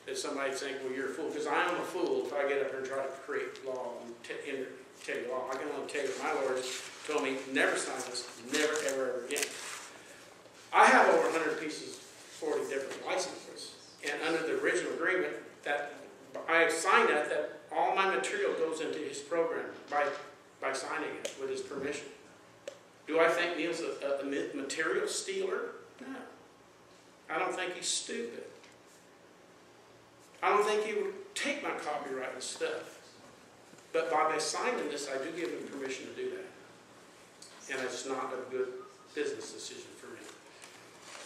that somebody think, well, you're a fool, because I am a fool if I get up here and try to create law and tell you law. I can only tell you my lawyers told me, never sign this, never, ever again. I have over 100 pieces, 40 different licenses, and under the original agreement, that I signed that all my material goes into his program by signing it with his permission. Do I think Neil's a material stealer? No. I don't think he's stupid. I don't think he would take my copyright and stuff. But by signing this, I do give him permission to do that. And it's not a good business decision for me.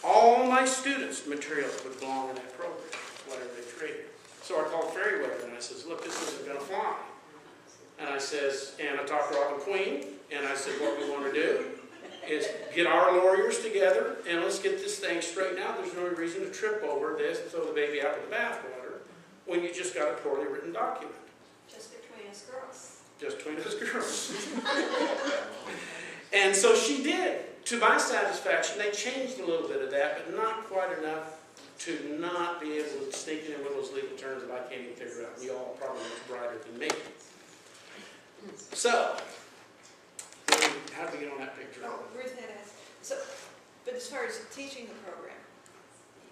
All my students' materials would belong in that program, whatever they created. So I called Fairyweather and I says, look, this isn't going to fly. And I says, and I talked to Robin Queen, and I said, what we want to do is get our lawyers together and let's get this thing straightened out. There's no reason to trip over this and throw the baby out with the bathwater when you just got a poorly written document. Just between us girls. Just between us girls. And so she did. To my satisfaction, they changed a little bit of that, but not quite enough to not be able to sneak in with those legal terms that I can't even figure out. You all probably much brighter than me. So, how do we get on that picture? Oh, Ruth had asked. So, but as far as teaching the program,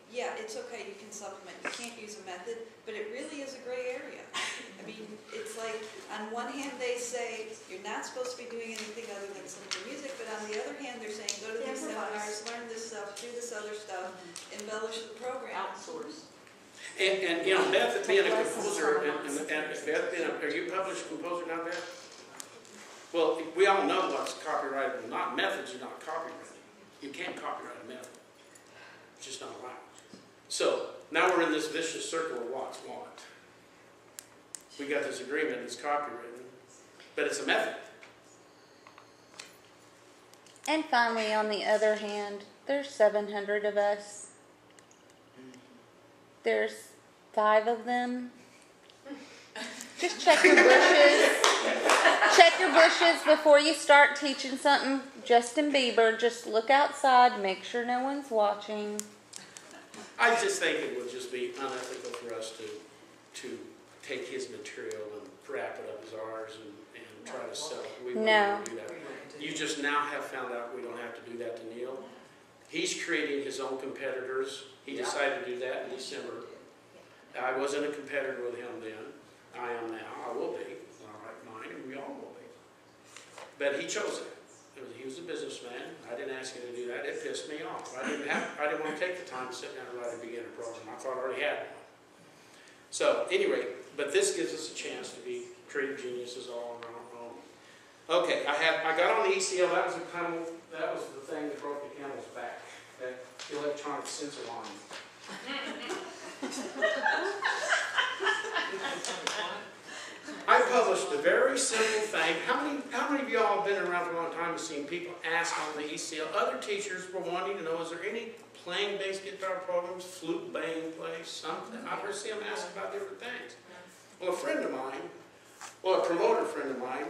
yeah, it's okay, you can supplement, you can't use a method, but it really is a gray area. I mean, it's like, on one hand they say, you're not supposed to be doing anything other than simple music, but on the other hand they're saying, go to these seminars, learn this stuff, do this other stuff, embellish the program. Outsource. And you know, Beth being a composer, and Beth being are you a published composer now, Beth? Well, we all know what's copyrightable, not methods are not copyrighted. You can't copyright a method. It's just not allowed. So, now we're in this vicious circle of what's what. We got this agreement, it's copyrighted, but it's a method. And finally, on the other hand, there's 700 of us. There's 5 of them. Just check your bushes. Check your bushes before you start teaching something. Justin Bieber, just look outside, make sure no one's watching. I just think it would just be unethical for us to take his material and wrap it up as ours and try to sell it. We wouldn't do that. You just now have found out we don't have to do that to Neil. He's creating his own competitors. He decided to do that in December. I wasn't a competitor with him then. I am now. I will be. All right, mine, and we all will be. But he chose it. He was a businessman. I didn't ask him to do that. It pissed me off. I didn't want to take the time to sit down and write a beginner program. I thought I already had one. So, anyway, but this gives us a chance to be creative geniuses all on our own. Okay, I got on the ECL. That was the thing that broke the camel's back. That electronic sensor line. I published a very simple thing. How many of y'all have been around for a long time and seen people ask on the ECL? Other teachers were wanting to know, is there any playing-based guitar programs, flute banging place, something? I've heard them ask about different things. Well, a promoter friend of mine,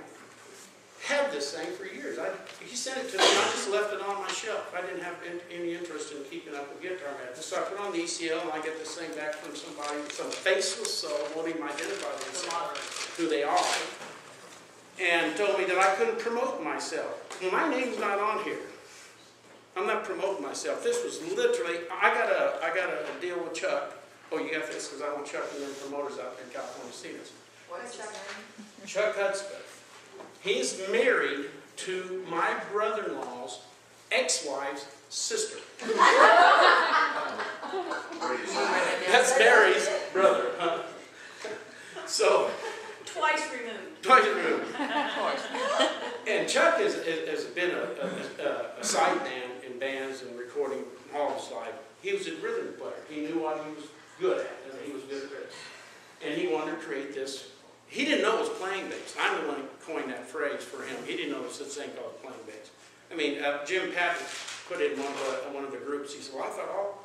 had this thing for years. He sent it to me, and I just left it on my shelf. I didn't have any interest in keeping up with guitar methods. So I put on the ECL, and I get this thing back from somebody, some faceless soul, won't even identify themselves, who they are, and told me that I couldn't promote myself. Well, my name's not on here. I'm not promoting myself. This was literally, I got a deal with Chuck. Oh, you got this because I want Chuck and their promoters out there in California to see this. What's Chuck? Chuck Hudspeth. He's married to my brother-in-law's ex-wife's sister. That's Mary's brother, huh? So, Twice removed. Twice removed. And Chuck has been a side man in bands and recording all his life. He was a rhythm player. He knew what he was good at, and he was good at it. And he wanted to create this. He didn't know it was playing bass. I'm the one who coined that phrase for him. He didn't know it was such a thing called playing bass. I mean, Jim Patrick put it in one of the groups. He said, well, I thought all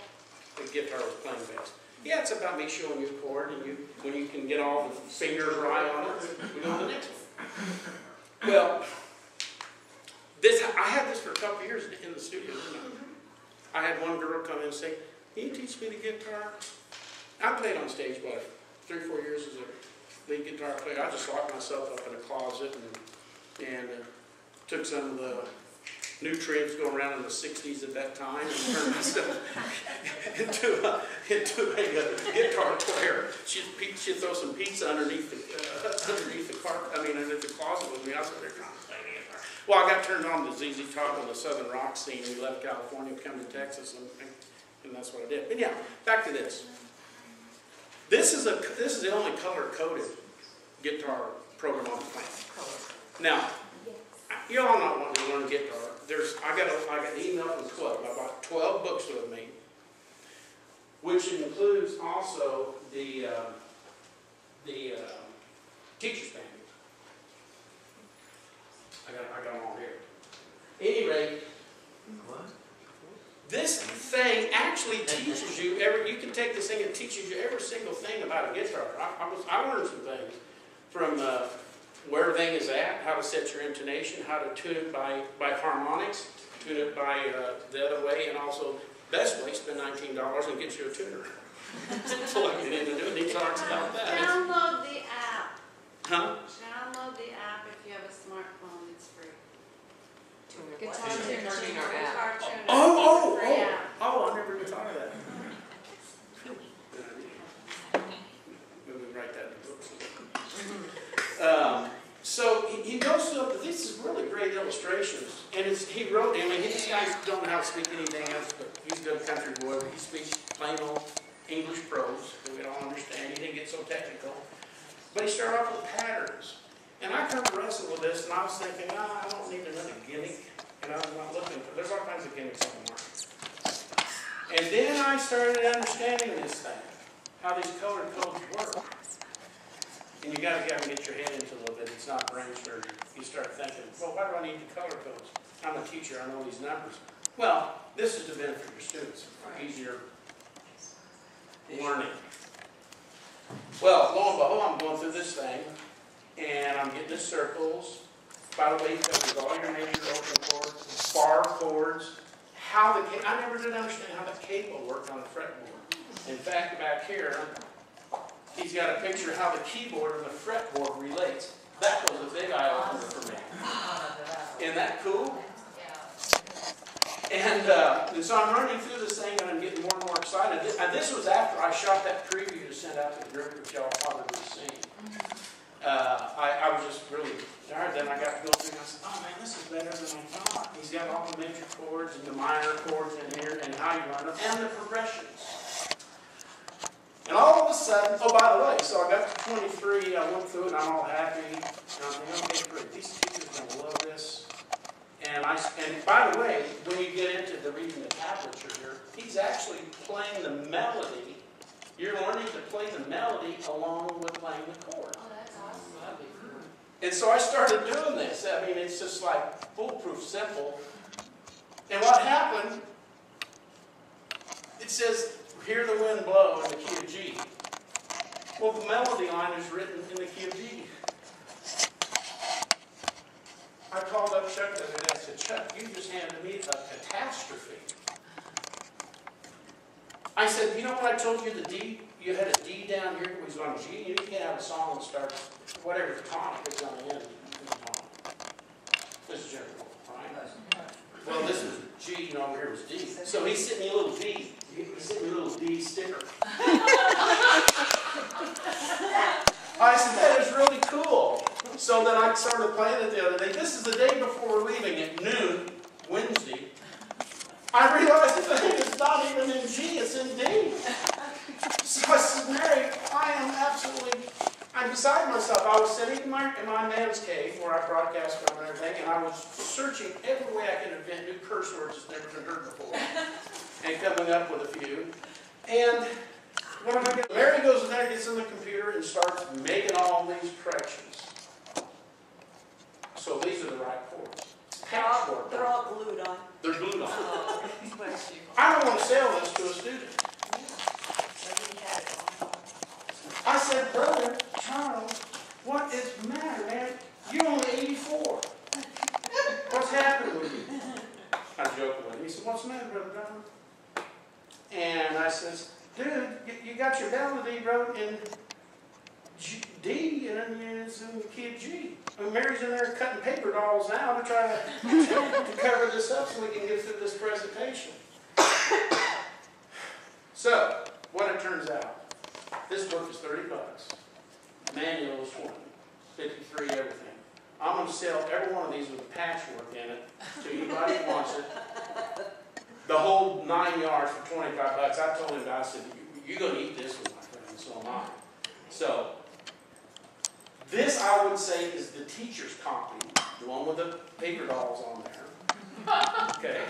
the guitar was playing bass. Yeah, it's about me showing you a chord, and when you can get all the fingers right on it, we go to the next one. Well, I had this for a couple of years in the studio, didn't I? I had one girl come in and say, can you teach me the guitar? I played on stage, 3 or 4 years as a lead guitar player. I just locked myself up in a closet and took some of the nutrients going around in the 60s at that time and turned myself into a guitar player. She'd throw some pizza underneath the carpet, underneath the closet with me. I was there trying to play the guitar. Well, I got turned on to ZZ Top and the Southern rock scene. We left California, come to Texas, and that's what I did. But yeah, back to this. This is the only color-coded guitar program on the planet. Now, you all not wanting to learn guitar. I got an email from 12. I bought 12 books with me, which includes also the teacher's manual. I got them all here. At any rate, this thing actually teaches you you can take this thing and teaches you every single thing about a guitar. I learned some things from where everything is at, how to set your intonation, how to tune it by harmonics, tune it by the other way, and also best way, spend $19 and get you a tuner. That's all I can do, and he talks about that. Download the app. Huh? Download the app if you have a smartphone, it's free. Guitar Tuner app. Oh, I never even thought of that. Maybe we write that in the books. So he goes through, this is really great illustrations. And he wrote, these guys don't know how to speak anything else, but he's a good country boy. He speaks plain old English prose that we don't understand. He didn't get so technical. But he started off with patterns. And I come to wrestle with this, and and I was thinking, I don't need another gimmick. And I was not looking for, there's all kinds of gimmicks on the market. And then I started understanding this thing, how these color codes work. And you gotta get your head into a little bit. It's not brain surgery. You start thinking, well, why do I need the color codes? I'm a teacher, I know these numbers. Well, this is to benefit your students, easier learning. Well, lo and behold, I'm going through this thing, and I'm getting the circles. By the way, it covers all your major open chords, bar chords, how the I never did understand how the cable worked on the fretboard. In fact, back here, he's got a picture of how the keyboard and the fretboard relates. That was a big eye-opener for me. Isn't that cool? And so I'm running through this thing, and I'm getting more and more excited. And this was after I shot that preview to send out to the group, which y'all probably seen. I was just really tired. Then I got to go through and I said, oh man, this is better than I thought. He's got all the major chords and the minor chords in here and how you run them and the progressions. And all of a sudden, oh, by the way, so I got to 23, I went through it and I'm all happy. And I'm thinking, okay, great, these teachers are going to love this. And by the way, when you get into the reading the tablature here, he's actually playing the melody. You're learning to play the melody along with playing the chord. Oh, that's awesome. And so I started doing this. I mean, it's just like foolproof simple. And what happened, it says, hear the wind blow in the key of G. Well, the melody line is written in the key of G. I called up Chuck the other day. I said, Chuck, you just handed me a catastrophe. I said, you know what I told you, the D, you had a D down here, it was on G, you can't have a song that starts, whatever tonic is on the end of the tonic. This is general, right? Well, this is G, and over here was D. So he's sitting me a little D. He's sitting me a little D sticker. I said, that is really cool. So then I started playing it the other day. This is the day before we're leaving at noon, Wednesday. I realized the thing is not even in G, it's in D. So I said, Mary, I'm beside myself. I was sitting in my man's cave where I broadcast from and everything, and I was searching every way I could invent new curse words that's never been heard before, and coming up with a few. And what am I going to do? Mary goes in there, gets in the computer, and starts making all these corrections. So these are the right chords. Patchwork. They're all glued on. They're glued on. Oh, bless you. I don't want to sell this to a student. I said, Brother Charles, what is the matter, man? You're only 84. What's happened with you? I joking with him. He said, what's the matter, Brother Donnie? And I says, dude, you got your melody wrote in D, and it's in the key of G. And Mary's in there cutting paper dolls now to try to cover this up so we can get through this presentation. So, what it turns out, this book is $30. Manual is $20. 53 everything. I'm going to sell every one of these with a patchwork in it to anybody who wants it. The whole 9 yards for $25. I told him, I said, you're going to eat this one, my friend, so am I. So, this, I would say, is the teacher's copy, the one with the paper dolls on there. Okay?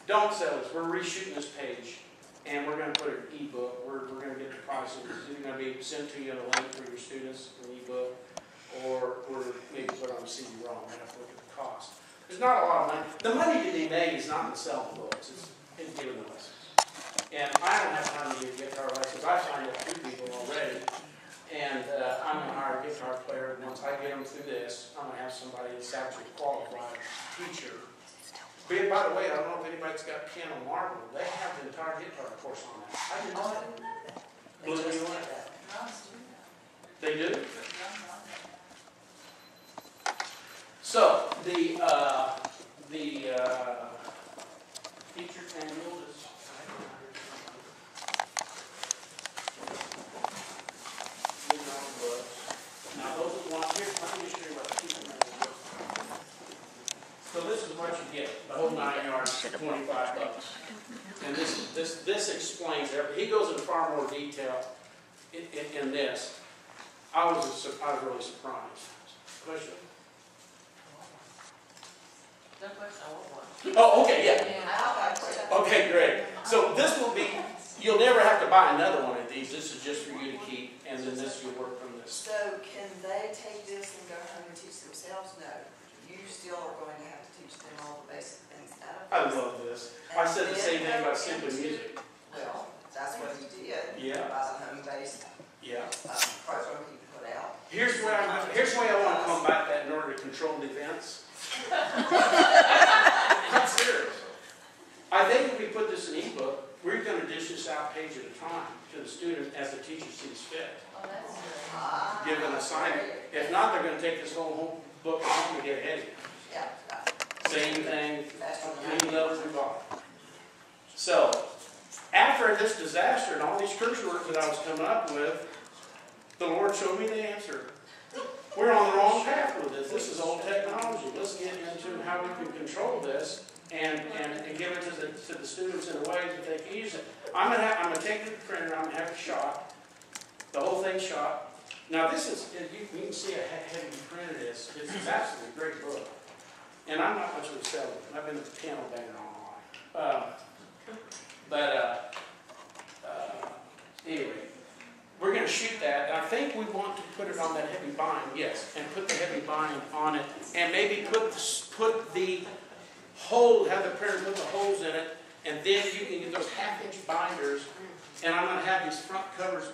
Don't sell this. We're reshooting this page, and we're going to put an e-book. We're going to get the prices. It's going to be sent to you in a link for your students, an e-book, or maybe put on a CD-ROM. We have to look at the cost. There's not a lot of money. The money to be made is not in selling the books. It's in giving the lessons. And I don't have time to give guitar lessons. I've signed up 2 people already. And I'm going to hire a guitar player. Once I get them through this, I'm going to have somebody that's actually a qualified teacher. But by the way, I don't know if anybody's got piano marble. They have the entire guitar course on that. I didn't know that. Blew me away. They do? So, the teacher manual is... Now those are one here. Let me just show you what the teacher manual is. So this is what you get. The whole 9 yards for $25. And this explains everything. He goes into far more detail in this. I was really surprised. Question? No question, I want one. Oh, okay, yeah. Yeah. Okay, great. So this will be, you'll never have to buy another one of these. This is just for you to keep, and then this you'll work from this. So can they take this and go home and teach themselves? No. You still are going to have to teach them all the basic things out of I this. love this. I said the same thing about Simply Music. Well, that's what he did. Yeah. By the home-based Yeah. program he put out. Here's where I want to combat that in order to control defense. I'm serious. I think if we put this in ebook, we're going to dish this out page at a time to the student as the teacher sees fit. Oh, that's good. Give an assignment. If not, they're going to take this whole book home and get ahead of you. Yeah. Same thing, many levels involved. So, after this disaster and all these crucial work that I was coming up with, the Lord showed me the answer. We're on the wrong path with this. This is old technology. Let's get into how we can control this and give it to the students in a way that they can use it. I'm gonna take it to the printer. I'm gonna have it shot. The whole thing shot. Now this is, you can see how heavy printed it is. It's absolutely a great book. And I'm not much of a seller. I've been a piano banger all my life. Anyway, we're going to shoot that. And I think we want to put it on that heavy bind, yes, and put the heavy bind on it, and maybe put the hole, have the printer put the holes in it, and then you can get those half-inch binders. And I'm going to have these front covers,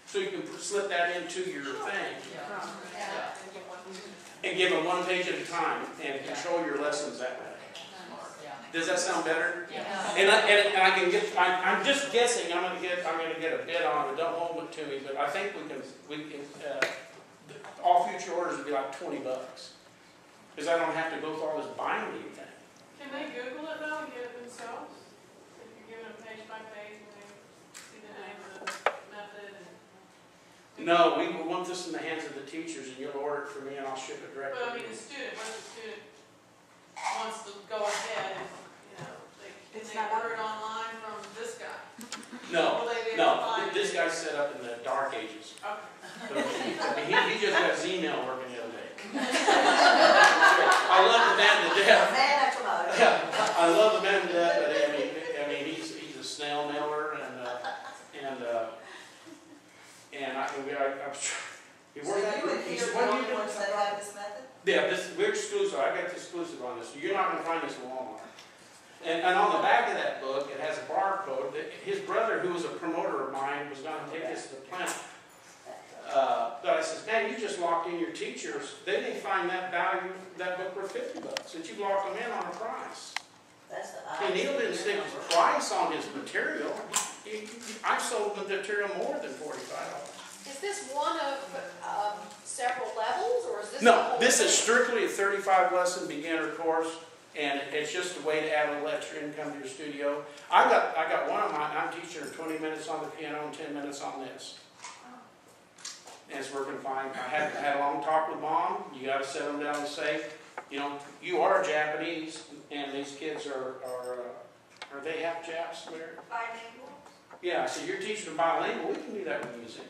so you can slip that into your thing. And give them one page at a time and control your lessons that way. Does that sound better? And I can get. I'm just guessing. I'm going to get a bid on it. Don't hold it to me, but I think we can. All future orders would be like $20, because I don't have to go through all this binding thing. Can they Google it though and get it themselves? If you're giving them page by page and they see the name of the method and. No, we want this in the hands of the teachers, and you'll order it for me, and I'll ship it directly. But I mean, the student, what if the student wants to go ahead and, they order it online from this guy? No, Will they be able to find this it? guy's set up in the dark ages. Okay. He just got his email working the other day. I love the man to death. I love the man to death, but I mean he's a snail mailer, and he So worked. you and He he said, are "What the do you only do?" ones that have this method? Yeah, we're exclusive. I got the exclusive on this. You're not going to find this in Walmart. And on the back of that book, it has a barcode. His brother, who was a promoter of mine, was going to take this to the plant. But I said, man, you just locked in your teachers. They didn't find that book worth $50. That you locked them in on a price. That's the And Neil didn't stick his price on his material. I sold the material more than $45. Is this one of several levels, or is this? the No, whole this is thing? strictly a 35-lesson beginner course, and it's just a way to add a little extra income to your studio. I got one of mine. I'm teaching her 20 minutes on the piano and 10 minutes on this. And it's working fine. I had a long talk with Mom. You got to set them down and say, you are Japanese, and these kids are they half Japs? Bilingual? Yeah, so you're teaching them bilingual. We can do that with music.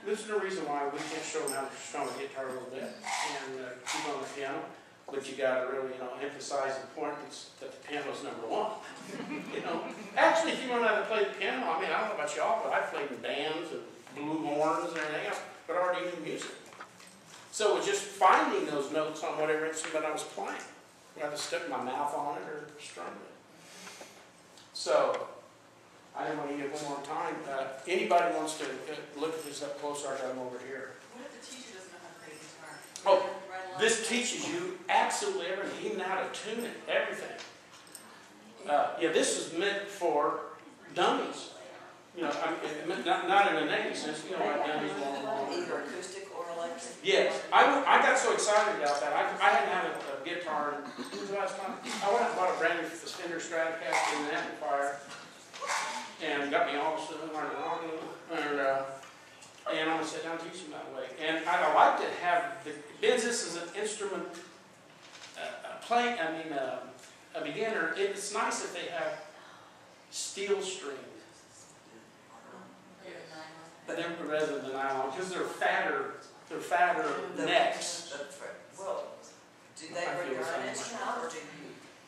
This is the reason why we can't show them how to strum a guitar a little bit and keep on the piano. But you got to really, emphasize the importance that the piano's number one. Actually, if you learn how to play the piano, I don't know about y'all, but I played in bands and blue horns and everything else, but I already knew music. So it was just finding those notes on whatever instrument I was playing. I had to stick my mouth on it or strum it. So, I didn't want to give one more time. Anybody wants to look at this up closer, I got them over here. What if the teacher doesn't know how to play guitar? Oh, this teaches you absolutely everything, even how to tune it, everything. This is meant for dummies. Not in a negative sense, like dummies. Either acoustic or electric? Yes, I got so excited about that. I hadn't had a guitar in the last time. I went and bought a brand new Fender Stratocaster and an amplifier, and got me all sitting and I'm going to sit down and teach them that way. And I like to have Benz, this is an instrument, a beginner. It's nice if they have steel strings. rather than nylon, because they're fatter necks. Well, do they bring their own instrument, or do you,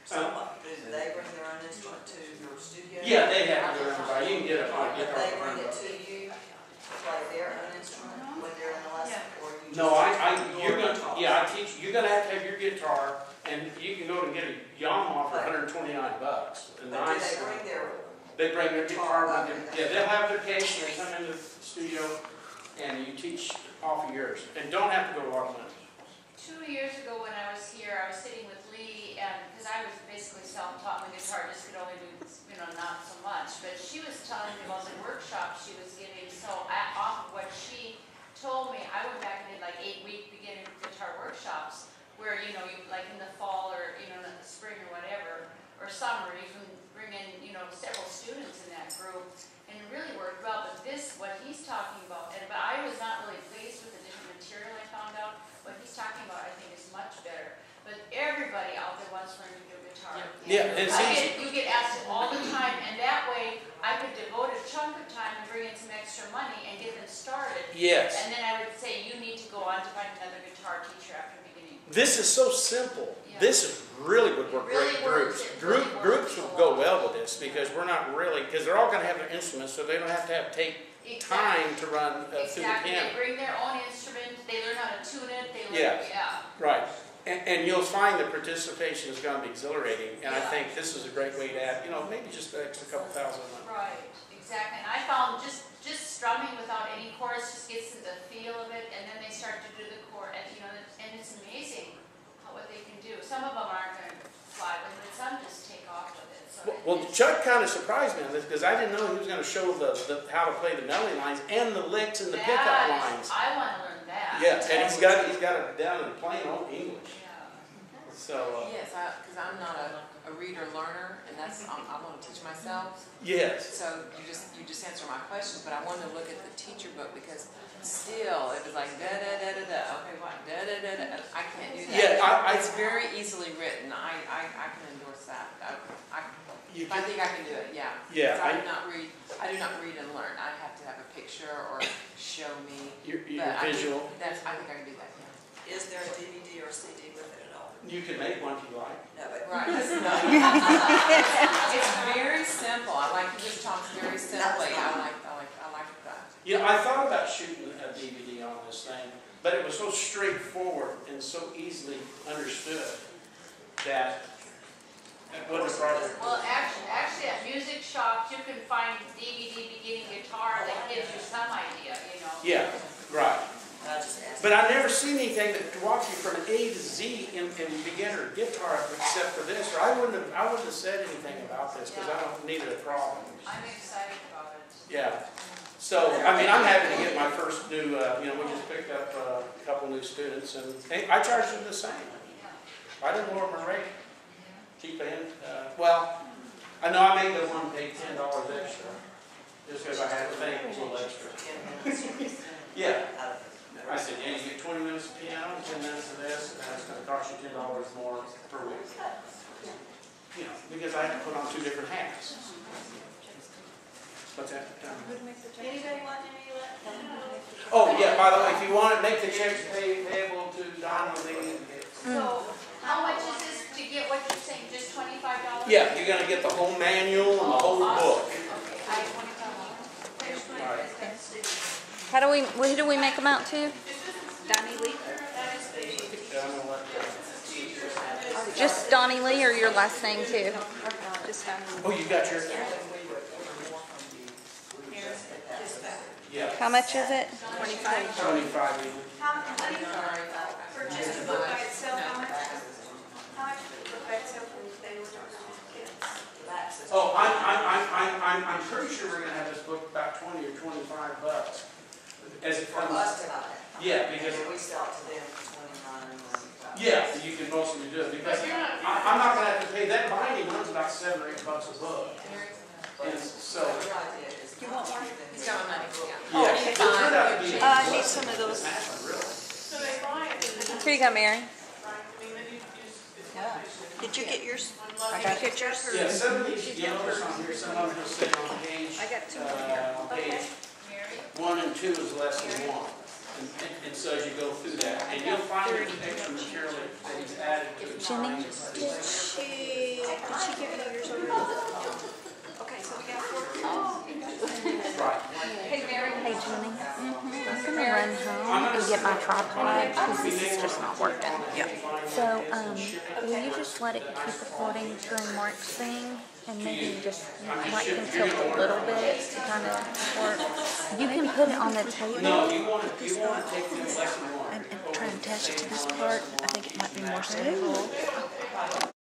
do they bring their own instrument to your studio? Yeah, they have to do everybody. You can get a But guitar. they bring it to you, to play their own instrument when they're in the lesson, or you just? No, I teach, you're gonna have to have your guitar, and you can go and get a Yamaha for $129. And But do they bring their? They bring their guitar with them. Yeah, they'll have their case, and they come into the studio, and you teach off of yours. And don't have to go to our lunch. 2 years ago when I was here, I was sitting with Lee, and, because I was basically self-taught the guitar, just could only do, not so much. But she was telling me about the workshop she was giving, so off of what she told me, I went back and did like 8-week beginning guitar workshops, where, you like in the fall, or, in the spring or whatever, or summer, you can bring in, several students in that group, and it really worked well. But what he's talking about, but I was not really pleased with the different material I found out. What he's talking about, I think, is much better. But everybody out there wants to learn to do guitar. Yeah, and You get asked all the time, and that way I could devote a chunk of time and bring in some extra money and get them started. Yes. And then I would say, you need to go on to find another guitar teacher after beginning. This is so simple. Yeah. This is really would work It really great groups. works. It really Groups works would a go lot. well with this, because we're not really, because they're all gonna have their instruments, so they don't have to take time to run through the Exactly. piano. They bring their own instrument, they learn how to tune it, they learn, Yeah. yeah. Right. And you'll find the participation is gonna be exhilarating, and I Yeah. think this is a great way to add, maybe just an extra couple thousand a month. Right, exactly. And I found just strumming without any chords just gets in the feel of it, and then they start to do the chord, and and it's amazing what they can do. Some of them aren't going to fly with it, but some just take off with it. So Well, Chuck kind of surprised me on this, because I didn't know he was gonna show how to play the melody lines and the licks and the pickup lines. I want to learn that. Yeah, and he's got it down in plain old English. Yeah. So. Yes, because I'm not a reader learner, and I want to teach myself. Yes. So you just answer my questions, but I wanted to look at the teacher book, because still it was like da da da da da. Okay, what da da da da? I can't do that. Yeah, it's very easily written. I can endorse that. I think I can do it. Yeah. Yeah. I do not read and learn. I have to have a picture or show me. Your But visual. I think I can do that. Yeah. Is there a DVD or CD with it at all? You can make one if you like. No, but. Right. It's very simple. I like to just talk very simply. I like that. I thought about shooting a DVD on this thing, but it was so straightforward and so easily understood that it wasn't a problem. Well, actually, at music shops, you can find DVD beginning guitar that gives you some idea, Yeah, right. I just asked. But I've never seen anything that walks you from an A to Z in beginner guitar except for this. Or I wouldn't have said anything about this, because I don't need a problem. I'm excited about it. Yeah. So, I'm happy to get my first new, we just picked up a couple new students, and I charge them the same. I didn't lower my rate. Keep in, I know I made the one pay $10 extra, just because I had to pay a little extra. Yeah. I said, you get 20 minutes of piano, 10 minutes of this, and that's going to cost you $10 more per week. Because I have to put on 2 different hats. What's that? Anybody want any? Oh, yeah, by the way, if you want it, make the checks payable to Donnie Lee. So, how much is this to get what you're saying, just $25? Yeah, you're going to get the whole manual and the whole book. Okay, I have $25. Right. Who do we make them out to? Donnie Lee? Just Donnie Lee, or your last name too? Just Donnie Lee. Oh, you got your... Yeah. How much is it? 25. 25 even. For just a book by itself, how much would the book by itself when they were talking about kids? Oh, I'm pretty sure we're going to have this book about $20 or $25 as it For comes. us to buy it. Yeah, because And we sell it to them for $29. yeah, you can mostly do it because I'm not going to have to pay that binding one's about $7 or $8 a book. And so Your idea is. You want one? He's got my money. yeah, it turned out to be. I need some of those. So they buy it, and Here you go, Mary. Did you get yours? I got it. Pictures? Yeah, some of these, you notice on here, some of them will say on page, I got 2. on page 1 and and 2 is lesson 1. And so as you go through that, and you'll find there's extra material that he's added to the time. Did she give you yours already? Okay, so we got 4. Right. Hey, Jenny. I'm gonna run home and get my tripod because this is just not working. Yeah. So, will you just let it keep recording during Mark's thing? And maybe just like him tilt a little bit to kind of work. You can put it on the table. No, you want to take the lesson 1. And try and attach it to this part. I think it might be more stable.